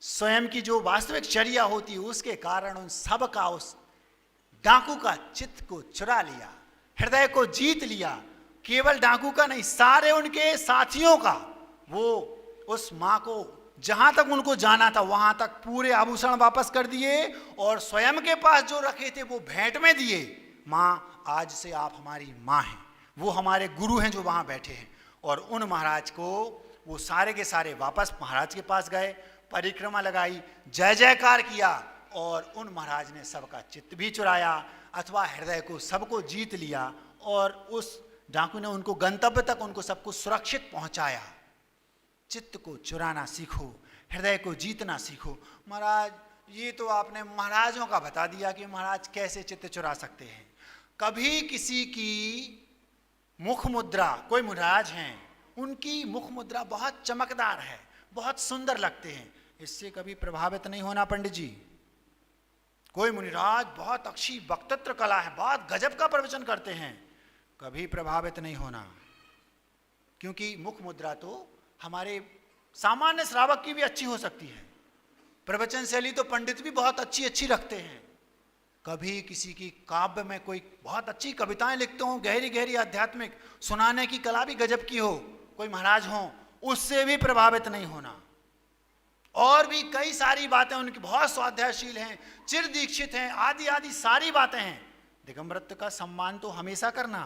स्वयं की जो वास्तविक चर्या होती है उसके कारण उन सब का, उस डाकू का चित्त को चुरा लिया, हृदय को जीत लिया। केवल डाकू का नहीं, सारे उनके साथियों का। वो उस मां को जहां तक उनको जाना था वहां तक पूरे आभूषण वापस कर दिए और स्वयं के पास जो रखे थे वो भेंट में दिए। मां आज से आप हमारी मां हैं, वो हमारे गुरु हैं जो वहां बैठे हैं। और उन महाराज को वो सारे के सारे वापस महाराज के पास गए, परिक्रमा लगाई, जय जयकार किया, और उन महाराज ने सबका चित्त भी चुराया अथवा हृदय को सबको जीत लिया, और उस डाकू ने उनको गंतव्य तक उनको सबको सुरक्षित पहुंचाया। चित्त को चुराना सीखो, हृदय को जीतना सीखो। महाराज ये तो आपने महाराजों का बता दिया कि महाराज कैसे चित्त चुरा सकते हैं। कभी किसी की मुख मुद्रा, कोई महाराज हैं उनकी मुख मुद्रा बहुत चमकदार है, बहुत सुंदर लगते हैं, इससे कभी प्रभावित नहीं होना पंडित जी। कोई मुनिराज बहुत अच्छी वक्तृत्व कला है, बहुत गजब का प्रवचन करते हैं, कभी प्रभावित नहीं होना, क्योंकि मुख मुद्रा तो हमारे सामान्य श्रावक की भी अच्छी हो सकती है। प्रवचन शैली तो पंडित भी बहुत अच्छी अच्छी रखते हैं। कभी किसी की काव्य में कोई बहुत अच्छी कविताएं लिखते हो, गहरी गहरी आध्यात्मिक, सुनाने की कला भी गजब की हो, कोई महाराज हो, उससे भी प्रभावित नहीं होना। और भी कई सारी बातें उनकी बहुत स्वाध्यायशील हैं, चिर दीक्षित हैं, आदि आदि सारी बातें हैं। दिगंबरत्व का सम्मान तो हमेशा करना,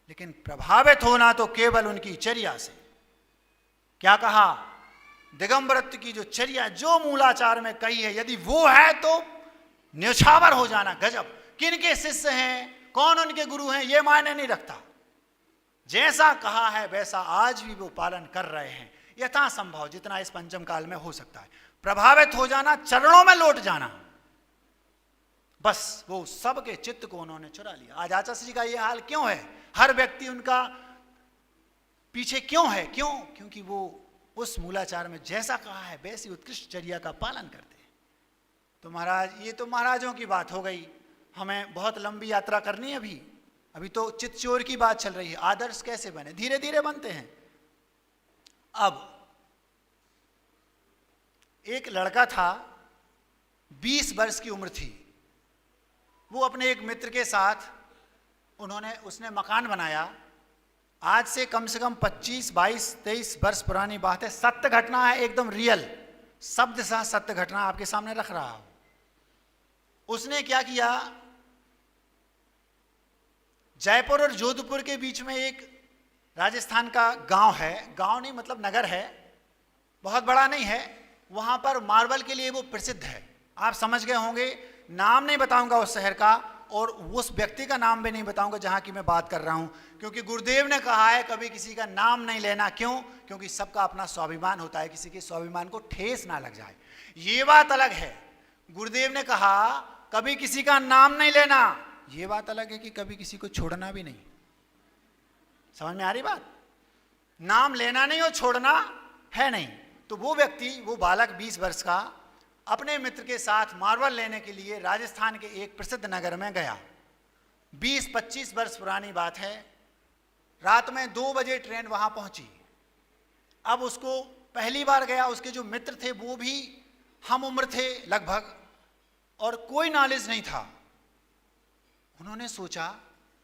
लेकिन प्रभावित होना तो केवल उनकी चर्या से। क्या कहा? दिगंबरत्व की जो चर्या, जो मूलाचार में कही है, यदि वो है तो न्यौछावर हो जाना। गजब! किनके शिष्य हैं, कौन उनके गुरु हैं, ये मायने नहीं रखता। जैसा कहा है वैसा आज भी वो पालन कर रहे हैं। यथासंभव जितना इस पंचम काल में हो सकता है, प्रभावित हो जाना, चरणों में लौट जाना, बस वो सबके चित्त को उन्होंने चुरा लिया। आज आचार्य जी का ये हाल क्यों है? हर व्यक्ति उनका पीछे क्यों है? क्यों? क्योंकि वो उस मूलाचार में जैसा कहा है वैसी उत्कृष्ट चर्या का पालन करते हैं। तो महाराज, ये तो महाराजों की बात हो गई, हमें बहुत लंबी यात्रा करनी है अभी तो चित्तचोर की बात चल रही है। आदर्श कैसे बने? धीरे धीरे बनते हैं। अब एक लड़का था, 20 वर्ष की उम्र थी, वो अपने एक मित्र के साथ उसने मकान बनाया। आज से कम 25, 22, 23 वर्ष पुरानी बात है, सत्य घटना है, एकदम रियल, शब्द सा सत्य घटना आपके सामने रख रहा हूं। उसने क्या किया, जयपुर और जोधपुर के बीच में एक राजस्थान का गांव है, गांव नहीं मतलब नगर है, बहुत बड़ा नहीं है, वहां पर मार्बल के लिए वो प्रसिद्ध है। आप समझ गए होंगे, नाम नहीं बताऊंगा उस शहर का और उस व्यक्ति का नाम भी नहीं बताऊंगा जहां की मैं बात कर रहा हूं, क्योंकि गुरुदेव ने कहा है कभी किसी का नाम नहीं लेना। क्यों? क्योंकि सबका अपना स्वाभिमान होता है, किसी के स्वाभिमान को ठेस ना लग जाए, ये बात अलग है। गुरुदेव ने कहा कभी किसी का नाम नहीं लेना, ये बात अलग है कि कभी किसी को छोड़ना भी नहीं। समझ में आ रही बात? नाम लेना नहीं और छोड़ना है नहीं। तो वो व्यक्ति, वो बालक 20 वर्ष का, अपने मित्र के साथ मार्बल लेने के लिए राजस्थान के एक प्रसिद्ध नगर में गया। 20-25 वर्ष पुरानी बात है। रात में 2 बजे ट्रेन वहां पहुंची। अब उसको पहली बार गया, उसके जो मित्र थे वो भी हम उम्र थे लगभग, और कोई नॉलेज नहीं था। उन्होंने सोचा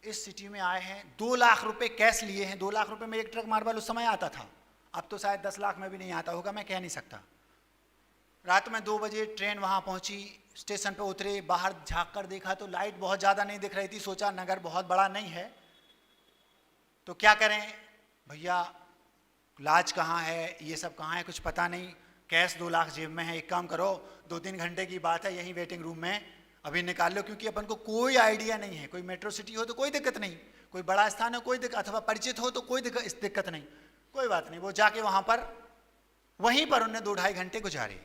इस सिटी में आए हैं, 2 लाख रुपए कैश लिए हैं। 2 लाख रुपए में एक ट्रक मार्बल उस समय आता था, अब तो शायद 10 लाख में भी नहीं आता होगा, मैं कह नहीं सकता। रात में 2 बजे ट्रेन वहां पहुंची, स्टेशन पे उतरे, बाहर झांक कर देखा तो लाइट बहुत ज़्यादा नहीं दिख रही थी। सोचा नगर बहुत बड़ा नहीं है तो क्या करें भैया, लाज कहाँ है, ये सब कहाँ है, कुछ पता नहीं, कैश 2 लाख जेब में है। एक काम करो, 2-3 घंटे की बात है, यहीं वेटिंग रूम में अभी निकाल लो, क्योंकि अपन को कोई आइडिया नहीं है। कोई मेट्रो सिटी हो तो कोई दिक्कत नहीं, कोई बड़ा स्थान हो कोई दिक्कत, अथवा परिचित हो तो कोई दिक्कत नहीं, कोई बात नहीं। वो जाके वहां पर वहीं पर उन्हें 2-2.5 घंटे गुजारे।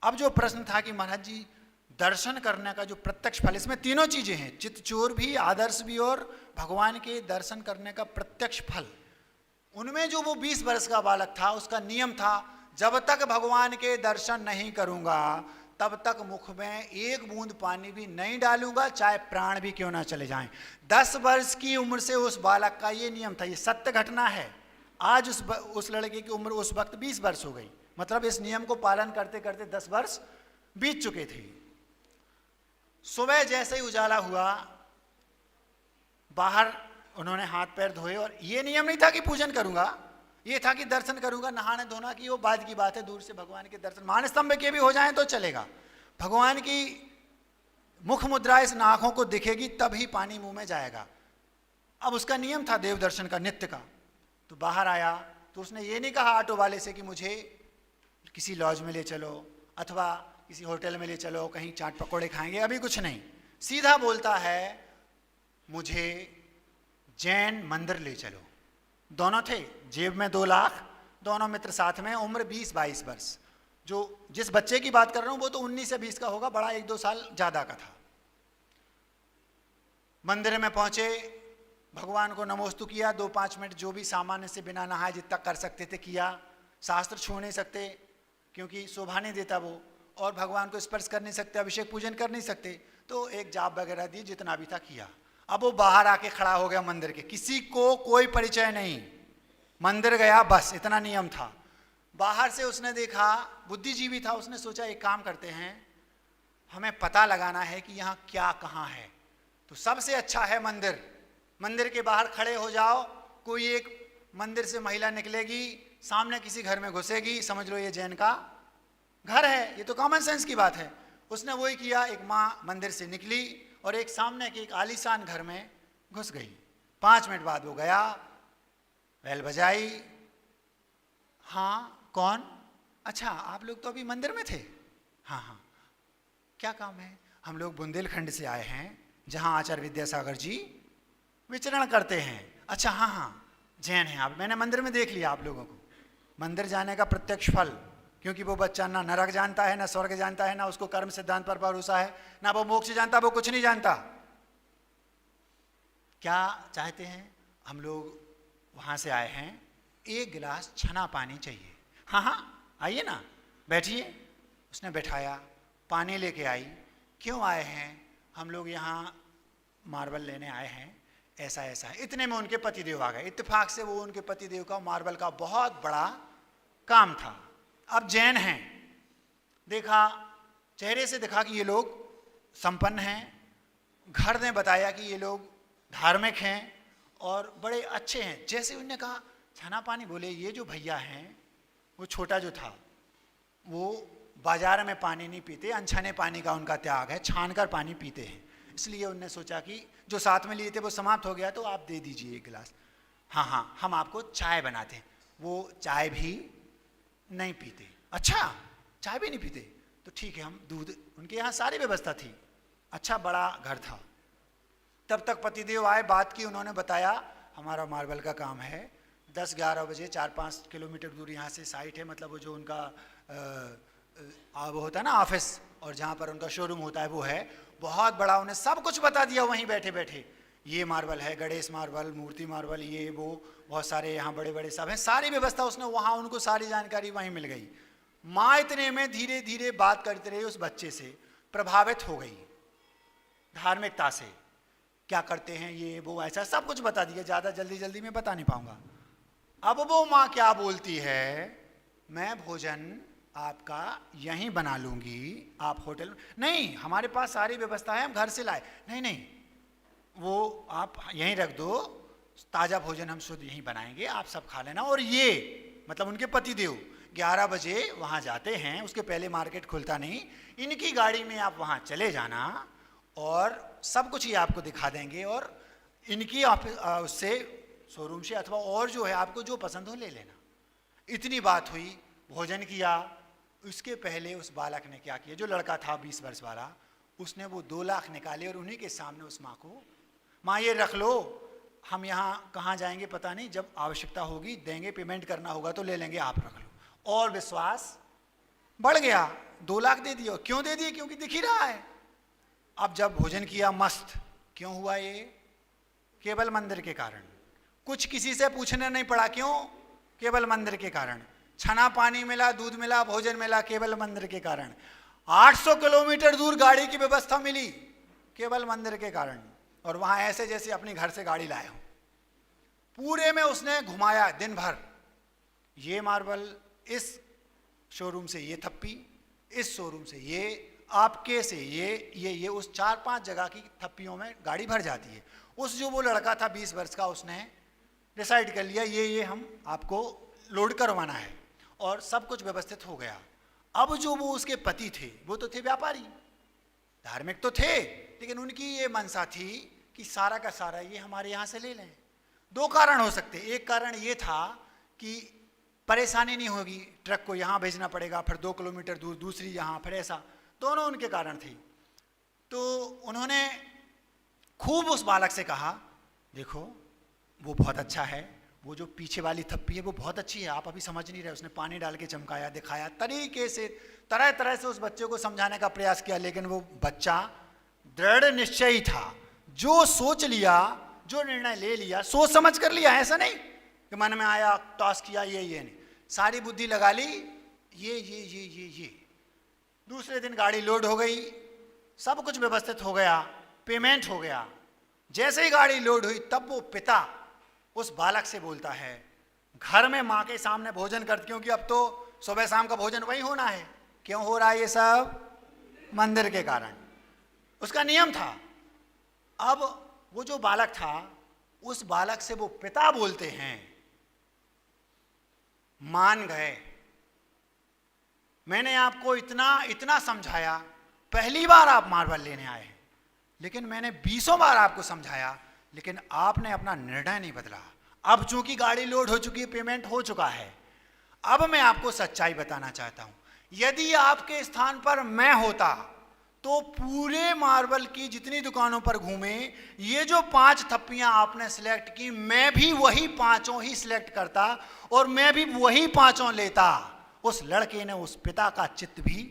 अब जो प्रश्न था कि महाराज जी दर्शन करने का जो प्रत्यक्ष फल, इसमें तीनों चीजें हैं, चित्तचोर भी, आदर्श भी और भगवान के दर्शन करने का प्रत्यक्ष फल। उनमें जो वो 20 वर्ष का बालक था, उसका नियम था, जब तक भगवान के दर्शन नहीं करूंगा तब तक मुख में एक बूंद पानी भी नहीं डालूंगा, चाहे प्राण भी क्यों ना चले जाएं। 10 वर्ष की उम्र से उस बालक का ये नियम था, ये सत्य घटना है। आज उस लड़के की उम्र उस वक्त 20 वर्ष हो गई, मतलब इस नियम को पालन करते करते 10 वर्ष बीत चुके थे। सुबह जैसे ही उजाला हुआ, बाहर उन्होंने हाथ पैर धोए, और ये नियम नहीं था कि पूजन करूंगा, ये था कि दर्शन करूंगा। नहाने धोना की वो बाद की बात है, दूर से भगवान के दर्शन मान स्तंभ के भी हो जाएं तो चलेगा, भगवान की मुख मुद्रा इस आंखों को दिखेगी तब ही पानी मुंह में जाएगा। अब उसका नियम था देव दर्शन का, नित्य का। तो बाहर आया तो उसने ये नहीं कहा ऑटो वाले से कि मुझे किसी लॉज में ले चलो अथवा किसी होटल में ले चलो, कहीं चाट पकौड़े खाएंगे, अभी कुछ नहीं। सीधा बोलता है मुझे जैन मंदिर ले चलो। दोनों थे, जेब में 2 लाख, दोनों मित्र साथ में, उम्र 20-22 वर्ष। जो जिस बच्चे की बात कर रहा हूं वो तो 19 से 20 का होगा, बड़ा 1-2 साल ज्यादा का था। मंदिर में पहुंचे, भगवान को नमोस्तु किया, 2-5 मिनट जो भी सामान्य से बिना नहाए जितना कर सकते थे किया। शास्त्र छू नहीं सकते क्योंकि शोभा नहीं देता वो, और भगवान को स्पर्श कर नहीं सकते, अभिषेक पूजन कर नहीं सकते, तो एक जाप वगैरह दी, जितना भी था किया। अब वो बाहर आके खड़ा हो गया मंदिर के, किसी को कोई परिचय नहीं, मंदिर गया बस, इतना नियम था। बाहर से उसने देखा, बुद्धिजीवी था, उसने सोचा एक काम करते हैं, हमें पता लगाना है कि यहाँ क्या कहाँ है। तो सबसे अच्छा है मंदिर, मंदिर के बाहर खड़े हो जाओ, कोई एक मंदिर से महिला निकलेगी, सामने किसी घर में घुसेगी, समझ लो ये जैन का घर है, ये तो कॉमन सेंस की बात है। उसने वही किया, एक माँ मंदिर से निकली और एक सामने के एक आलीशान घर में घुस गई। 5 मिनट बाद वो गया, बेल बजाई, हाँ कौन, अच्छा आप लोग तो अभी मंदिर में थे, हाँ हाँ क्या काम है, हम लोग बुंदेलखंड से आए हैं जहाँ आचार्य विद्यासागर जी विचरण करते हैं। अच्छा हाँ हाँ जैन हैं आप, मैंने मंदिर में देख लिया आप लोगों को। मंदिर जाने का प्रत्यक्ष फल, क्योंकि वो बच्चा ना नरक जानता है, ना स्वर्ग जानता है, ना उसको कर्म सिद्धांत पर भरोसा है, ना वो मोक्ष जानता, वो कुछ नहीं जानता। क्या चाहते हैं हम लोग? वहाँ से आए हैं, एक गिलास छना पानी चाहिए। हाँ हाँ आइए ना, बैठिए। उसने बैठाया, पानी लेके आई। क्यों आए हैं? हम लोग यहाँ मार्बल लेने आए हैं, ऐसा ऐसा है। इतने में उनके पतिदेव आ गए। इत्तेफाक से वो उनके पतिदेव का मार्बल का बहुत बड़ा काम था। अब जैन हैं, देखा, चेहरे से देखा कि ये लोग संपन्न हैं। घर ने बताया कि ये लोग धार्मिक हैं और बड़े अच्छे हैं। जैसे उन्होंने कहा छना पानी, बोले ये जो भैया हैं, वो छोटा जो था, वो बाजार में पानी नहीं पीते, अनछने पानी का उनका त्याग है, छानकर पानी पीते हैं। इसलिए उन्होंने सोचा कि जो साथ में लिए थे वो समाप्त हो गया, तो आप दे दीजिए एक गिलास। हाँ हाँ हम आपको चाय बनाते हैं। वो चाय भी नहीं पीते। अच्छा, चाय भी नहीं पीते, तो ठीक है, हम दूध, उनके यहाँ सारी व्यवस्था थी, अच्छा बड़ा घर था। तब तक पतिदेव आए, बात की, उन्होंने बताया हमारा मार्बल का काम है, 10-11 बजे 4-5 किलोमीटर दूर यहाँ से साइट है, मतलब वो जो उनका वो होता है ना ऑफिस, और जहाँ पर उनका शोरूम होता है वो है, बहुत बड़ा। उन्हें सब कुछ बता दिया वहीं बैठे बैठे, ये मार्बल है, गणेश मार्बल, मूर्ति मार्बल, ये वो बहुत सारे यहाँ बड़े बड़े सब हैं, सारी व्यवस्था उसने वहाँ, उनको सारी जानकारी वहीं मिल गई। माँ इतने में धीरे धीरे बात करते रहे, उस बच्चे से प्रभावित हो गई धार्मिकता से। क्या करते हैं ये वो, ऐसा सब कुछ बता दिया। ज़्यादा जल्दी जल्दी में बता नहीं पाऊंगा। अब वो माँ क्या बोलती है, मैं भोजन आपका यहीं बना लूँगी, आप होटल नहीं, हमारे पास सारी व्यवस्था है, हम घर से लाए। नहीं नहीं, वो आप यहीं रख दो, ताज़ा भोजन हम शुद्ध यहीं बनाएंगे, आप सब खा लेना। और ये मतलब उनके पतिदेव 11 बजे वहाँ जाते हैं, उसके पहले मार्केट खुलता नहीं, इनकी गाड़ी में आप वहाँ चले जाना और सब कुछ ये आपको दिखा देंगे, और इनकी उससे शोरूम से अथवा और जो है आपको जो पसंद हो ले लेना। इतनी बात हुई, भोजन किया। उसके पहले उस बालक ने क्या किया, जो लड़का था 20 वर्ष वाला, उसने वो 2 लाख निकाले और उन्हीं के सामने उस माँ को, माँ ये रख लो, हम यहाँ कहाँ जाएंगे पता नहीं, जब आवश्यकता होगी देंगे, पेमेंट करना होगा तो ले लेंगे, आप रख लो। और विश्वास बढ़ गया, 2 लाख दे दिए। क्यों दे दिए? क्योंकि दिख ही रहा है। अब जब भोजन किया मस्त, क्यों हुआ ये? केवल मंदिर के कारण। कुछ किसी से पूछने नहीं पड़ा, क्यों? केवल मंदिर के कारण। छना पानी मिला, दूध मिला, भोजन मिला, केवल मंदिर के कारण। 800 किलोमीटर दूर गाड़ी की व्यवस्था मिली, केवल मंदिर के कारण। और वहां ऐसे जैसे अपने घर से गाड़ी लाए हो। पूरे में उसने घुमाया दिन भर, ये मार्बल इस शोरूम से, ये थप्पी इस शोरूम से, ये आपके से, ये उस 4-5 जगह की थप्पियों में गाड़ी भर जाती है। उस जो वो लड़का था 20 वर्ष का, उसने डिसाइड कर लिया ये हम आपको लोड करवाना है, और सब कुछ व्यवस्थित हो गया। अब जो वो उसके पति थे, वो तो थे व्यापारी, धार्मिक तो थे, लेकिन उनकी ये मनसा थी कि सारा का सारा ये हमारे यहाँ से ले लें। 2 कारण हो सकते। एक कारण ये था कि परेशानी नहीं होगी, ट्रक को यहाँ भेजना पड़ेगा, फिर 2 किलोमीटर दूर दूसरी यहाँ, फिर ऐसा, दोनों उनके कारण थे। तो उन्होंने खूब उस बालक से कहा, देखो वो बहुत अच्छा है, वो जो पीछे वाली थप्पी है वो बहुत अच्छी है, आप अभी समझ नहीं रहे। उसने पानी डाल के चमकाया, दिखाया, तरीके से तरह तरह से उस बच्चे को समझाने का प्रयास किया, लेकिन वो बच्चा दृढ़ निश्चयी था। जो सोच लिया, जो निर्णय ले लिया, सोच समझ कर लिया, ऐसा नहीं कि मन में आया टॉस किया, ये नहीं, सारी बुद्धि लगा ली, ये। दूसरे दिन गाड़ी लोड हो गई, सब कुछ व्यवस्थित हो गया, पेमेंट हो गया। जैसे ही गाड़ी लोड हुई, तब वो पिता उस बालक से बोलता है, घर में माँ के सामने भोजन कर, क्योंकि अब तो सुबह शाम का भोजन वही होना है। क्यों हो रहा है ये सब? मंदिर के कारण, उसका नियम था। अब वो जो बालक था, उस बालक से वो पिता बोलते हैं, मान गए, मैंने आपको इतना समझाया, पहली बार आप मार्बल लेने आए, लेकिन मैंने 20 बार आपको समझाया, लेकिन आपने अपना निर्णय नहीं बदला। अब चूंकि गाड़ी लोड हो चुकी है, पेमेंट हो चुका है, अब मैं आपको सच्चाई बताना चाहता हूं। यदि आपके स्थान पर मैं होता तो पूरे मार्बल की जितनी दुकानों पर घूमे, ये जो 5 थप्पियां आपने सिलेक्ट की, मैं भी वही 5 ही सिलेक्ट करता और मैं भी वही 5 लेता। उस लड़के ने उस पिता का चित्त भी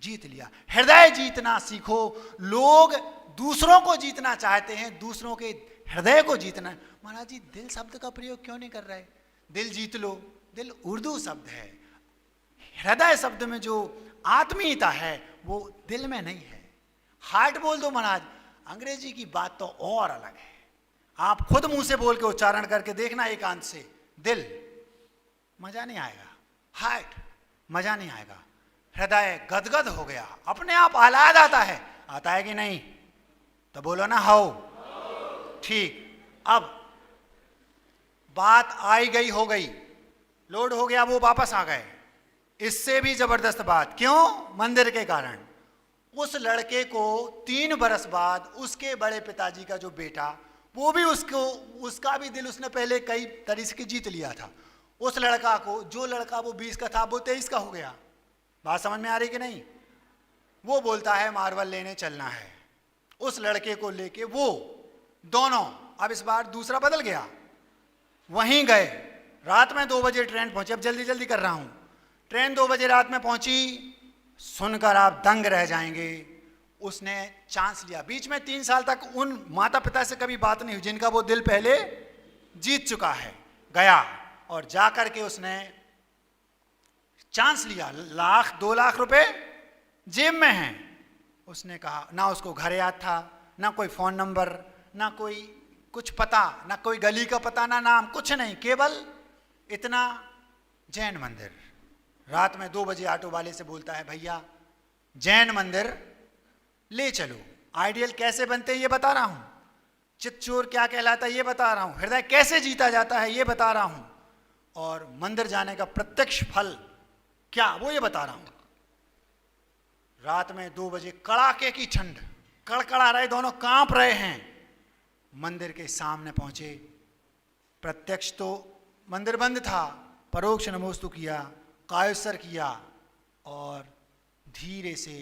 जीत लिया। हृदय जीतना सीखो। लोग दूसरों को जीतना चाहते हैं, दूसरों के हृदय को जीतना। महाराज जी दिल शब्द का प्रयोग क्यों नहीं कर रहे? दिल जीत लो। दिल उर्दू शब्द है, हृदय शब्द में जो आत्मीयता है वो दिल में नहीं है। हार्ट बोल दो महाराज। अंग्रेजी की बात तो और अलग है, आप खुद मुंह से बोल के उच्चारण करके देखना एकांत से, दिल, मजा नहीं आएगा। हार्ट, मजा नहीं आएगा। हृदय गदगद हो गया, अपने आप आह्लाद आता है कि नहीं? तो बोलो ना हाउ। ठीक, अब बात आई गई हो गई, लोड हो गया, वो वापस आ गए। इससे भी जबरदस्त बात, क्यों? मंदिर के कारण। उस लड़के को 3 बरस बाद उसके बड़े पिताजी का जो बेटा, वो भी उसका भी दिल उसने पहले कई तरीके जीत लिया था। उस लड़का को, जो लड़का वो 20 का था, वो 23 का हो गया। बात समझ में आ रही कि नहीं? वो बोलता है मार्बल लेने चलना है। उस लड़के को लेके वो दोनों, अब इस बार दूसरा बदल गया, वहीं गए। रात में 2 बजे ट्रेन पहुंची, अब जल्दी जल्दी कर रहा हूं। ट्रेन 2 बजे रात में पहुंची, सुनकर आप दंग रह जाएंगे। उसने चांस लिया। बीच में 3 साल तक उन माता पिता से कभी बात नहीं हुई जिनका वो दिल पहले जीत चुका है। गया और जाकर के उसने चांस लिया। 1-2 लाख रुपए जेब में हैं। उसने कहा, ना उसको घर याद था, ना कोई फोन नंबर, ना कोई कुछ पता, ना कोई गली का पता, ना नाम, कुछ नहीं, केवल इतना, जैन मंदिर। रात में 2 बजे ऑटो वाले से बोलता है, भैया जैन मंदिर ले चलो। आइडियल कैसे बनते हैं ये बता रहा हूं, चित्तचोर क्या कहलाता है ये बता रहा हूं, हृदय कैसे जीता जाता है ये बता रहा हूं, और मंदिर जाने का प्रत्यक्ष फल क्या वो ये बता रहा हूं। रात में 2 बजे कड़ाके की ठंड, कड़कड़ा रहे, दोनों कांप रहे हैं। मंदिर के सामने पहुंचे। प्रत्यक्ष तो मंदिर बंद था, परोक्ष नमोस्तु किया, कायोत्सर किया और धीरे से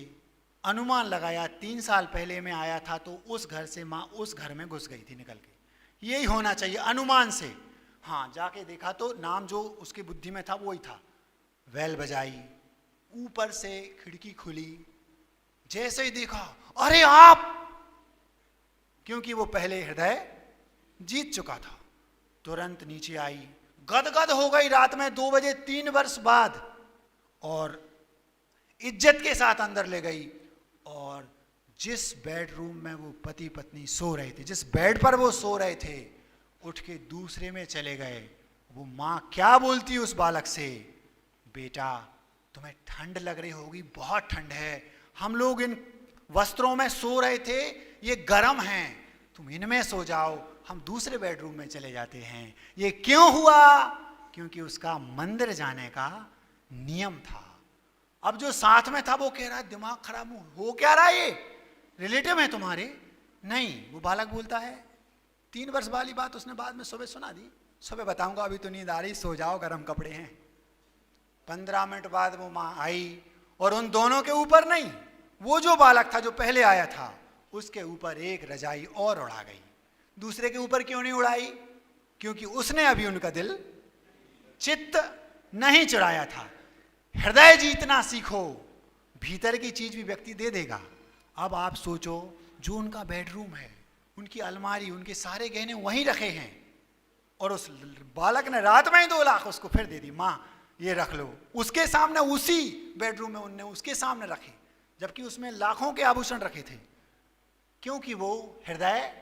अनुमान लगाया 3 साल पहले मैं आया था तो उस घर से माँ उस घर में घुस गई थी निकल के। यही होना चाहिए अनुमान से। हाँ, जाके देखा तो नाम जो उसकी बुद्धि में था वो ही था। वेल बजाई, ऊपर से खिड़की खुली, जैसे ही देखा, अरे आप, क्योंकि वो पहले हृदय जीत चुका था। तुरंत नीचे आई, गदगद हो गई रात में 2 बजे 3 वर्ष बाद, और इज्जत के साथ अंदर ले गई। और जिस बेडरूम में वो पति पत्नी सो रहे थे, जिस बेड पर वो सो रहे थे, उठ के दूसरे में चले गए। वो माँ क्या बोलती उस बालक से, बेटा तुम्हें ठंड लग रही होगी, बहुत ठंड है, हम लोग इन वस्त्रों में सो रहे थे, ये गर्म हैं, तुम इनमें सो जाओ, हम दूसरे बेडरूम में चले जाते हैं। ये क्यों हुआ? क्योंकि उसका मंदिर जाने का नियम था। अब जो साथ में था वो कह रहा है दिमाग खराब हो क्या रहा है, ये रिलेटिव है तुम्हारे? नहीं, वो बालक बोलता है, 3 वर्ष वाली बात उसने बाद में सुबह सुना दी, सुबह बताऊंगा, अभी तो नींद आ रही, सो जाओ, गर्म कपड़े हैं। 15 मिनट बाद वो माँ आई और उन दोनों के ऊपर नहीं, वो जो बालक था जो पहले आया था उसके ऊपर एक रजाई और उड़ा गई। दूसरे के ऊपर क्यों नहीं उड़ाई? क्योंकि उसने अभी उनका दिल चित्त नहीं चढ़ाया था। हृदय जीतना सीखो, भीतर की चीज भी व्यक्ति दे देगा। अब आप सोचो, जो उनका बेडरूम है, उनकी अलमारी, उनके सारे गहने वहीं रखे हैं, और उस बालक ने रात में ही 2 लाख उसको फिर दे दी, माँ ये रख लो। उसके सामने, उसी बेडरूम में उनने उसके सामने रखे, जबकि उसमें लाखों के आभूषण रखे थे, क्योंकि वो हृदय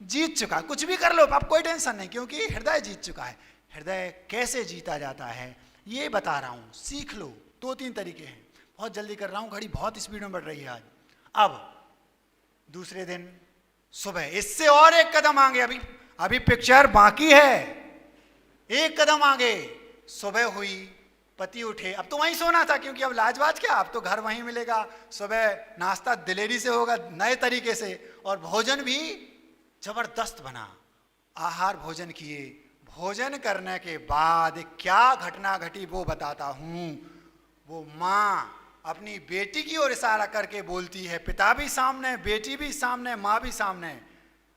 जीत चुका। कुछ भी कर लो, अब कोई टेंशन नहीं, क्योंकि हृदय जीत चुका है। हृदय कैसे जीता जाता है ये बता रहा हूं, सीख लो। 2-3 तरीके हैं, बहुत जल्दी कर रहा हूं, घड़ी बहुत स्पीड में बढ़ रही है आज। अब दूसरे दिन सुबह, इससे और एक कदम आगे, अभी पिक्चर बाकी है, एक कदम आगे। सुबह हुई, पति उठे, अब तो वहीं सोना था, क्योंकि अब लाजवाज क्या, अब तो घर वहीं मिलेगा। सुबह नाश्ता दिलेरी से होगा, नए तरीके से, और भोजन भी जबरदस्त बना। आहार भोजन किए। भोजन करने के बाद क्या घटना घटी वो बताता हूं। वो माँ अपनी बेटी की ओर इशारा करके बोलती है, पिता भी सामने, बेटी भी सामने, माँ भी सामने,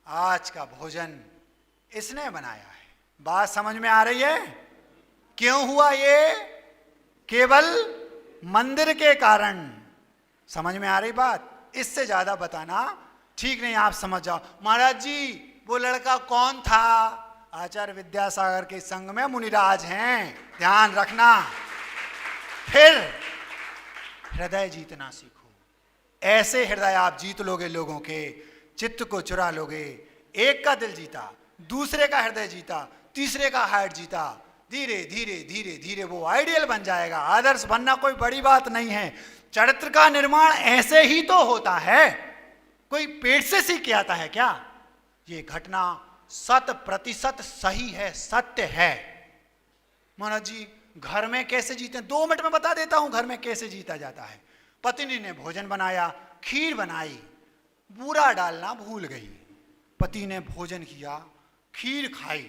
आज का भोजन इसने बनाया है। बात समझ में आ रही है? क्यों हुआ ये? केवल मंदिर के कारण। समझ में आ रही बात? इससे ज्यादा बताना ठीक नहीं, आप समझ जाओ। महाराज जी वो लड़का कौन था? आचार्य विद्यासागर के संग में मुनिराज हैं, ध्यान रखना। फिर हृदय जीतना सीखो। ऐसे हृदय आप जीत लोगे, लोगों के चित्त को चुरा लोगे। एक का दिल जीता, दूसरे का हृदय जीता, तीसरे का हार्ट जीता, धीरे धीरे धीरे धीरे वो आइडियल बन जाएगा। आदर्श बनना कोई बड़ी बात नहीं है। चरित्र का निर्माण ऐसे ही तो होता है, कोई पेट से सीख के आता है क्या? ये घटना 100% सही है, सत्य है। महाराज जी घर में कैसे जीते? 2 मिनट में बता देता हूं घर में कैसे जीता जाता है। पत्नी ने भोजन बनाया, खीर बनाई, बूरा डालना भूल गई। पति ने भोजन किया, खीर खाई,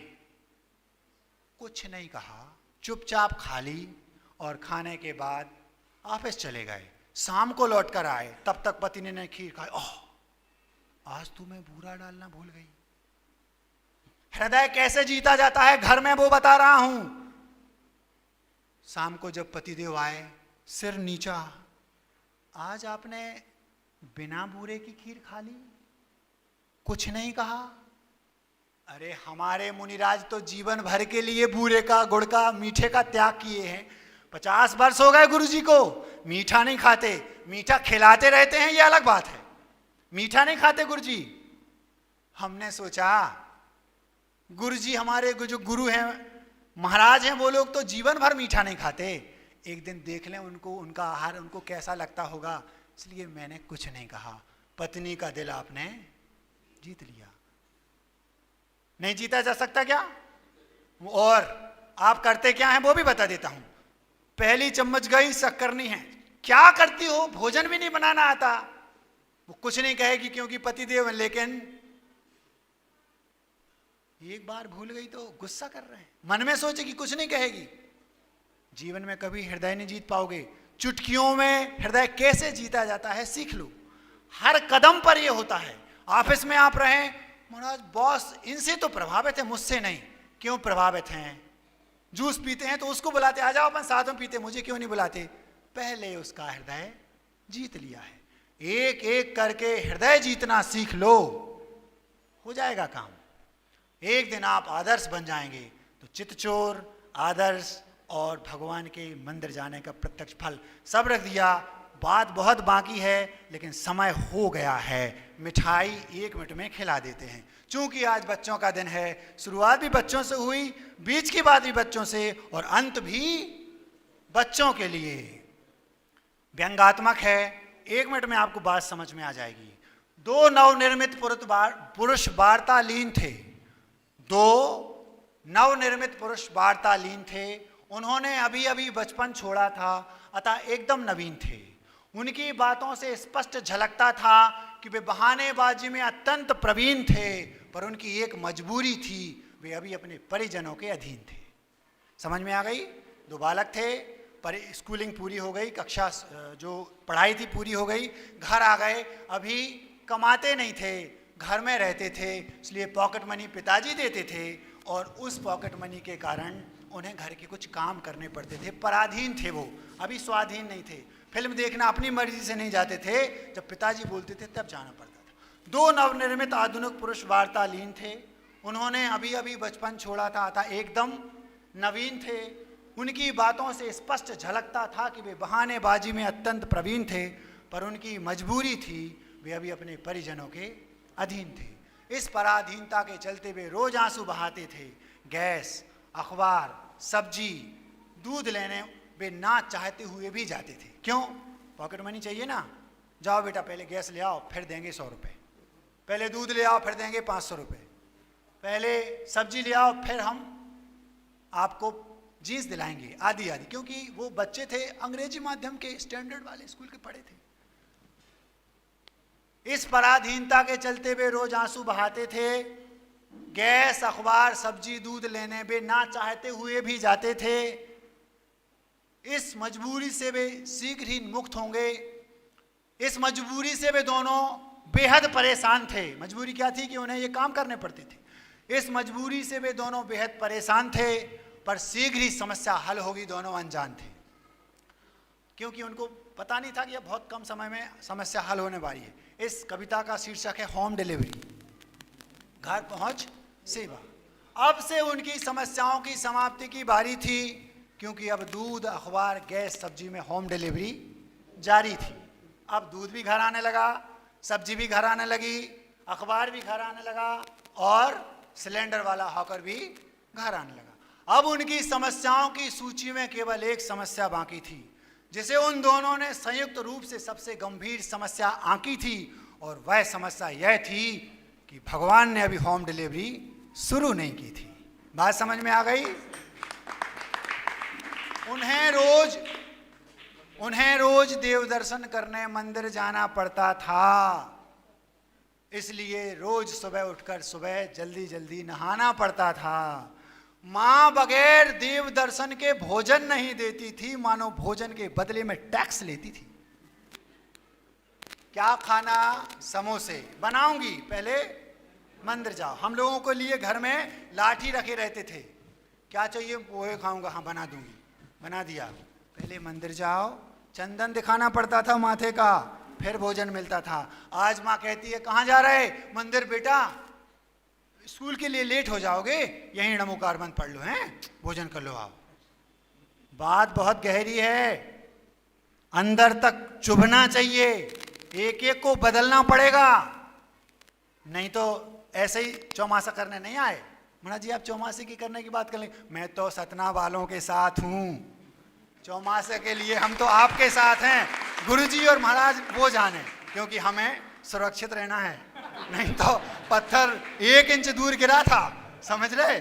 कुछ नहीं कहा, चुपचाप खा ली और खाने के बाद ऑफिस चले गए। शाम को लौट कर आए, तब तक पति ने खीर खाई। ओह, आज तुम्हें बूरा डालना भूल गई। हृदय कैसे जीता जाता है घर में वो बता रहा हूं। शाम को जब पतिदेव आए, सिर नीचा, आज आपने बिना बूरे की खीर खा ली, कुछ नहीं कहा। अरे हमारे मुनिराज तो जीवन भर के लिए बूरे का, गुड़ का, मीठे का त्याग किए हैं। 50 वर्ष हो गए गुरुजी को, मीठा नहीं खाते। मीठा खिलाते रहते हैं, ये अलग बात है, मीठा नहीं खाते गुरुजी। हमने सोचा गुरुजी हमारे जो गुरु हैं, महाराज हैं, वो लोग तो जीवन भर मीठा नहीं खाते। एक दिन देख लें उनको, उनका आहार उनको कैसा लगता होगा, इसलिए मैंने कुछ नहीं कहा। पत्नी का दिल आपने जीत लिया। नहीं जीता जा सकता क्या? और आप करते क्या हैं वो भी बता देता हूं। पहली चम्मच गई, शक्कर नहीं है, क्या करती हो? भोजन भी नहीं बनाना आता। वो कुछ नहीं कहेगी क्योंकि पतिदेव है, लेकिन एक बार भूल गई तो गुस्सा कर रहे हैं। मन में सोचेगी, कुछ नहीं कहेगी। जीवन में कभी हृदय नहीं जीत पाओगे। चुटकियों में हृदय कैसे जीता जाता है सीख लो। हर कदम पर यह होता है। ऑफिस में आप रहें, महाराज बॉस इनसे तो प्रभावित है, मुझसे नहीं। क्यों प्रभावित हैं? जूस पीते हैं तो उसको बुलाते, आ जाओ अपन साथ में पीते, मुझे क्यों नहीं बुलाते? पहले उसका हृदय जीत लिया है। एक एक करके हृदय जीतना सीख लो, हो जाएगा काम। एक दिन आप आदर्श बन जाएंगे तो चितचोर, आदर्श और भगवान के मंदिर जाने का प्रत्यक्ष फल सब रख दिया। बात बहुत बाकी है, लेकिन समय हो गया है। मिठाई 1 मिनट में खिला देते हैं। चूंकि आज बच्चों का दिन है, शुरुआत भी बच्चों से हुई, बीच की बात भी बच्चों से, और अंत भी बच्चों के लिए व्यंगात्मक है। 1 मिनट में आपको बात समझ में आ जाएगी। 2 नवनिर्मित पुरुष वार्तालीन थे। 2 नवनिर्मित पुरुष वार्तालीन थे। उन्होंने अभी अभी बचपन छोड़ा था, अतः एकदम नवीन थे। उनकी बातों से स्पष्ट झलकता था कि वे बहानेबाजी में अत्यंत प्रवीण थे, पर उनकी एक मजबूरी थी, वे अभी अपने परिजनों के अधीन थे। समझ में आ गई? 2 बालक थे, पर स्कूलिंग पूरी हो गई, कक्षा जो पढ़ाई थी पूरी हो गई, घर आ गए। अभी कमाते नहीं थे, घर में रहते थे, इसलिए पॉकेट मनी पिताजी देते थे, और उस पॉकेट मनी के कारण उन्हें घर के कुछ काम करने पड़ते थे। पराधीन थे वो, अभी स्वाधीन नहीं थे। फिल्म देखना अपनी मर्जी से नहीं जाते थे, जब पिताजी बोलते थे तब जाना पड़ता था। 2 नवनिर्मित आधुनिक पुरुष वार्तालीन थे। उन्होंने अभी अभी बचपन छोड़ा था, अतः एकदम नवीन थे। उनकी बातों से स्पष्ट झलकता था कि वे बहानेबाजी में अत्यंत प्रवीण थे, पर उनकी मजबूरी थी, वे अभी अपने परिजनों के अधीन थे। इस पराधीनता के चलते वे रोज आंसू बहाते थे। गैस, अखबार, सब्जी, दूध लेने वे ना चाहते हुए भी जाते थे। क्यों? पॉकेट मनी चाहिए ना। जाओ बेटा, पहले गैस ले आओ, फिर देंगे 100 रुपये। पहले दूध ले आओ, फिर देंगे 500 रुपये। पहले सब्जी ले आओ, फिर हम आपको जीन्स दिलाएंगे, आदि आदि। क्योंकि वो बच्चे थे अंग्रेजी माध्यम के स्टैंडर्ड वाले स्कूल के पढ़े थे। इस पराधीनता के चलते वे रोज आंसू बहाते थे। गैस, अखबार, सब्जी, दूध लेने वे ना चाहते हुए भी जाते थे। इस मजबूरी से वे शीघ्र ही मुक्त होंगे। इस मजबूरी से वे दोनों बेहद परेशान थे। मजबूरी क्या थी कि उन्हें ये काम करने पड़ते थे। इस मजबूरी से वे दोनों बेहद परेशान थे, पर शीघ्र ही समस्या हल होगी। दोनों अनजान थे, क्योंकि उनको पता नहीं था कि अब बहुत कम समय में समस्या हल होने वाली है। इस कविता का शीर्षक है होम डिलीवरी, घर पहुंच सेवा। अब से उनकी समस्याओं की समाप्ति की बारी थी, क्योंकि अब दूध, अखबार, गैस, सब्जी में होम डिलीवरी जारी थी। अब दूध भी घर आने लगा, सब्जी भी घर आने लगी, अखबार भी घर आने लगा और सिलेंडर वाला हॉकर भी घर आने लगा। अब उनकी समस्याओं की सूची में केवल एक समस्या बाकी थी, जिसे उन दोनों ने संयुक्त रूप से सबसे गंभीर समस्या आंकी थी, और वह समस्या यह थी कि भगवान ने अभी होम डिलीवरी शुरू नहीं की थी। बात समझ में आ गई? उन्हें रोज देव दर्शन करने मंदिर जाना पड़ता था, इसलिए रोज सुबह उठकर सुबह जल्दी जल्दी नहाना पड़ता था। मां बगैर देव दर्शन के भोजन नहीं देती थी, मानो भोजन के बदले में टैक्स लेती थी। क्या खाना? समोसे बनाऊंगी, पहले मंदिर जाओ। हम लोगों के लिए घर में लाठी रखे रहते थे, क्या चाहिए? पोहे खाऊंगा, हाँ बना दूंगी, बना दिया। पहले मंदिर जाओ, चंदन दिखाना पड़ता था माथे का, फिर भोजन मिलता था। आज माँ कहती है कहाँ जा रहे? मंदिर बेटा, स्कूल के लिए लेट हो जाओगे, यहीं नमोकार बंद पढ़ लो, हैं भोजन कर लो आओ। बात बहुत गहरी है, अंदर तक चुभना चाहिए, एक एक को बदलना पड़ेगा, नहीं तो ऐसे ही चौमासा करने नहीं आए। मना जी आप चौमासे की करने की बात कर लेंगे, मैं तो सतना वालों के साथ हूँ, चौमासे के लिए हम तो आपके साथ हैं। गुरुजी और महाराज वो जाने, क्योंकि हमें सुरक्षित रहना है, नहीं तो पत्थर 1 इंच दूर गिरा था, समझ रहे।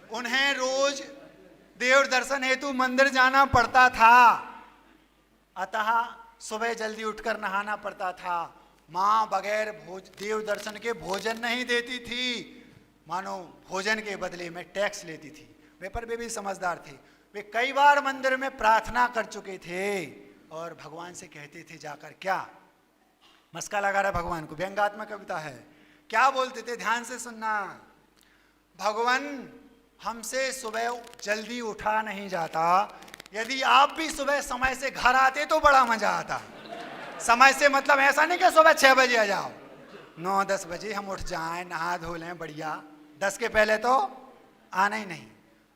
उन्हें रोज देव दर्शन हेतु मंदिर जाना पड़ता था, अतः सुबह जल्दी उठकर नहाना पड़ता था। माँ बगैर देव दर्शन के भोजन नहीं देती थी, मानो भोजन के बदले में टैक्स लेती थी। वे भी समझदार थे। वे कई बार मंदिर में प्रार्थना कर चुके थे और भगवान से कहते थे जाकर, क्या मस्का लगा रहा भगवान को, व्यंग्यात्मक कविता है। क्या बोलते थे? ध्यान से सुनना। भगवान, हमसे सुबह जल्दी उठा नहीं जाता, यदि आप भी सुबह समय से घर आते तो बड़ा मजा आता। समय से मतलब ऐसा नहीं कि सुबह 6 बजे आ जाओ, 9-10 बजे हम उठ जाएं, नहा धो लें बढ़िया, 10 के पहले तो आना ही नहीं।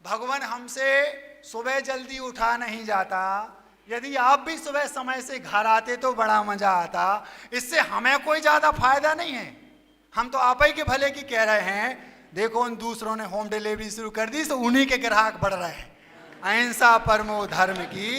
भगवान, हमसे सुबह जल्दी उठा नहीं जाता, यदि आप भी सुबह समय से घर आते तो बड़ा मजा आता। इससे हमें कोई ज्यादा फायदा नहीं है, हम तो आप ही के भले की कह रहे हैं। देखो उन दूसरों ने होम डिलीवरी शुरू कर दी तो उन्हीं के ग्राहक बढ़ रहे हैं। अहिंसा परमो धर्म की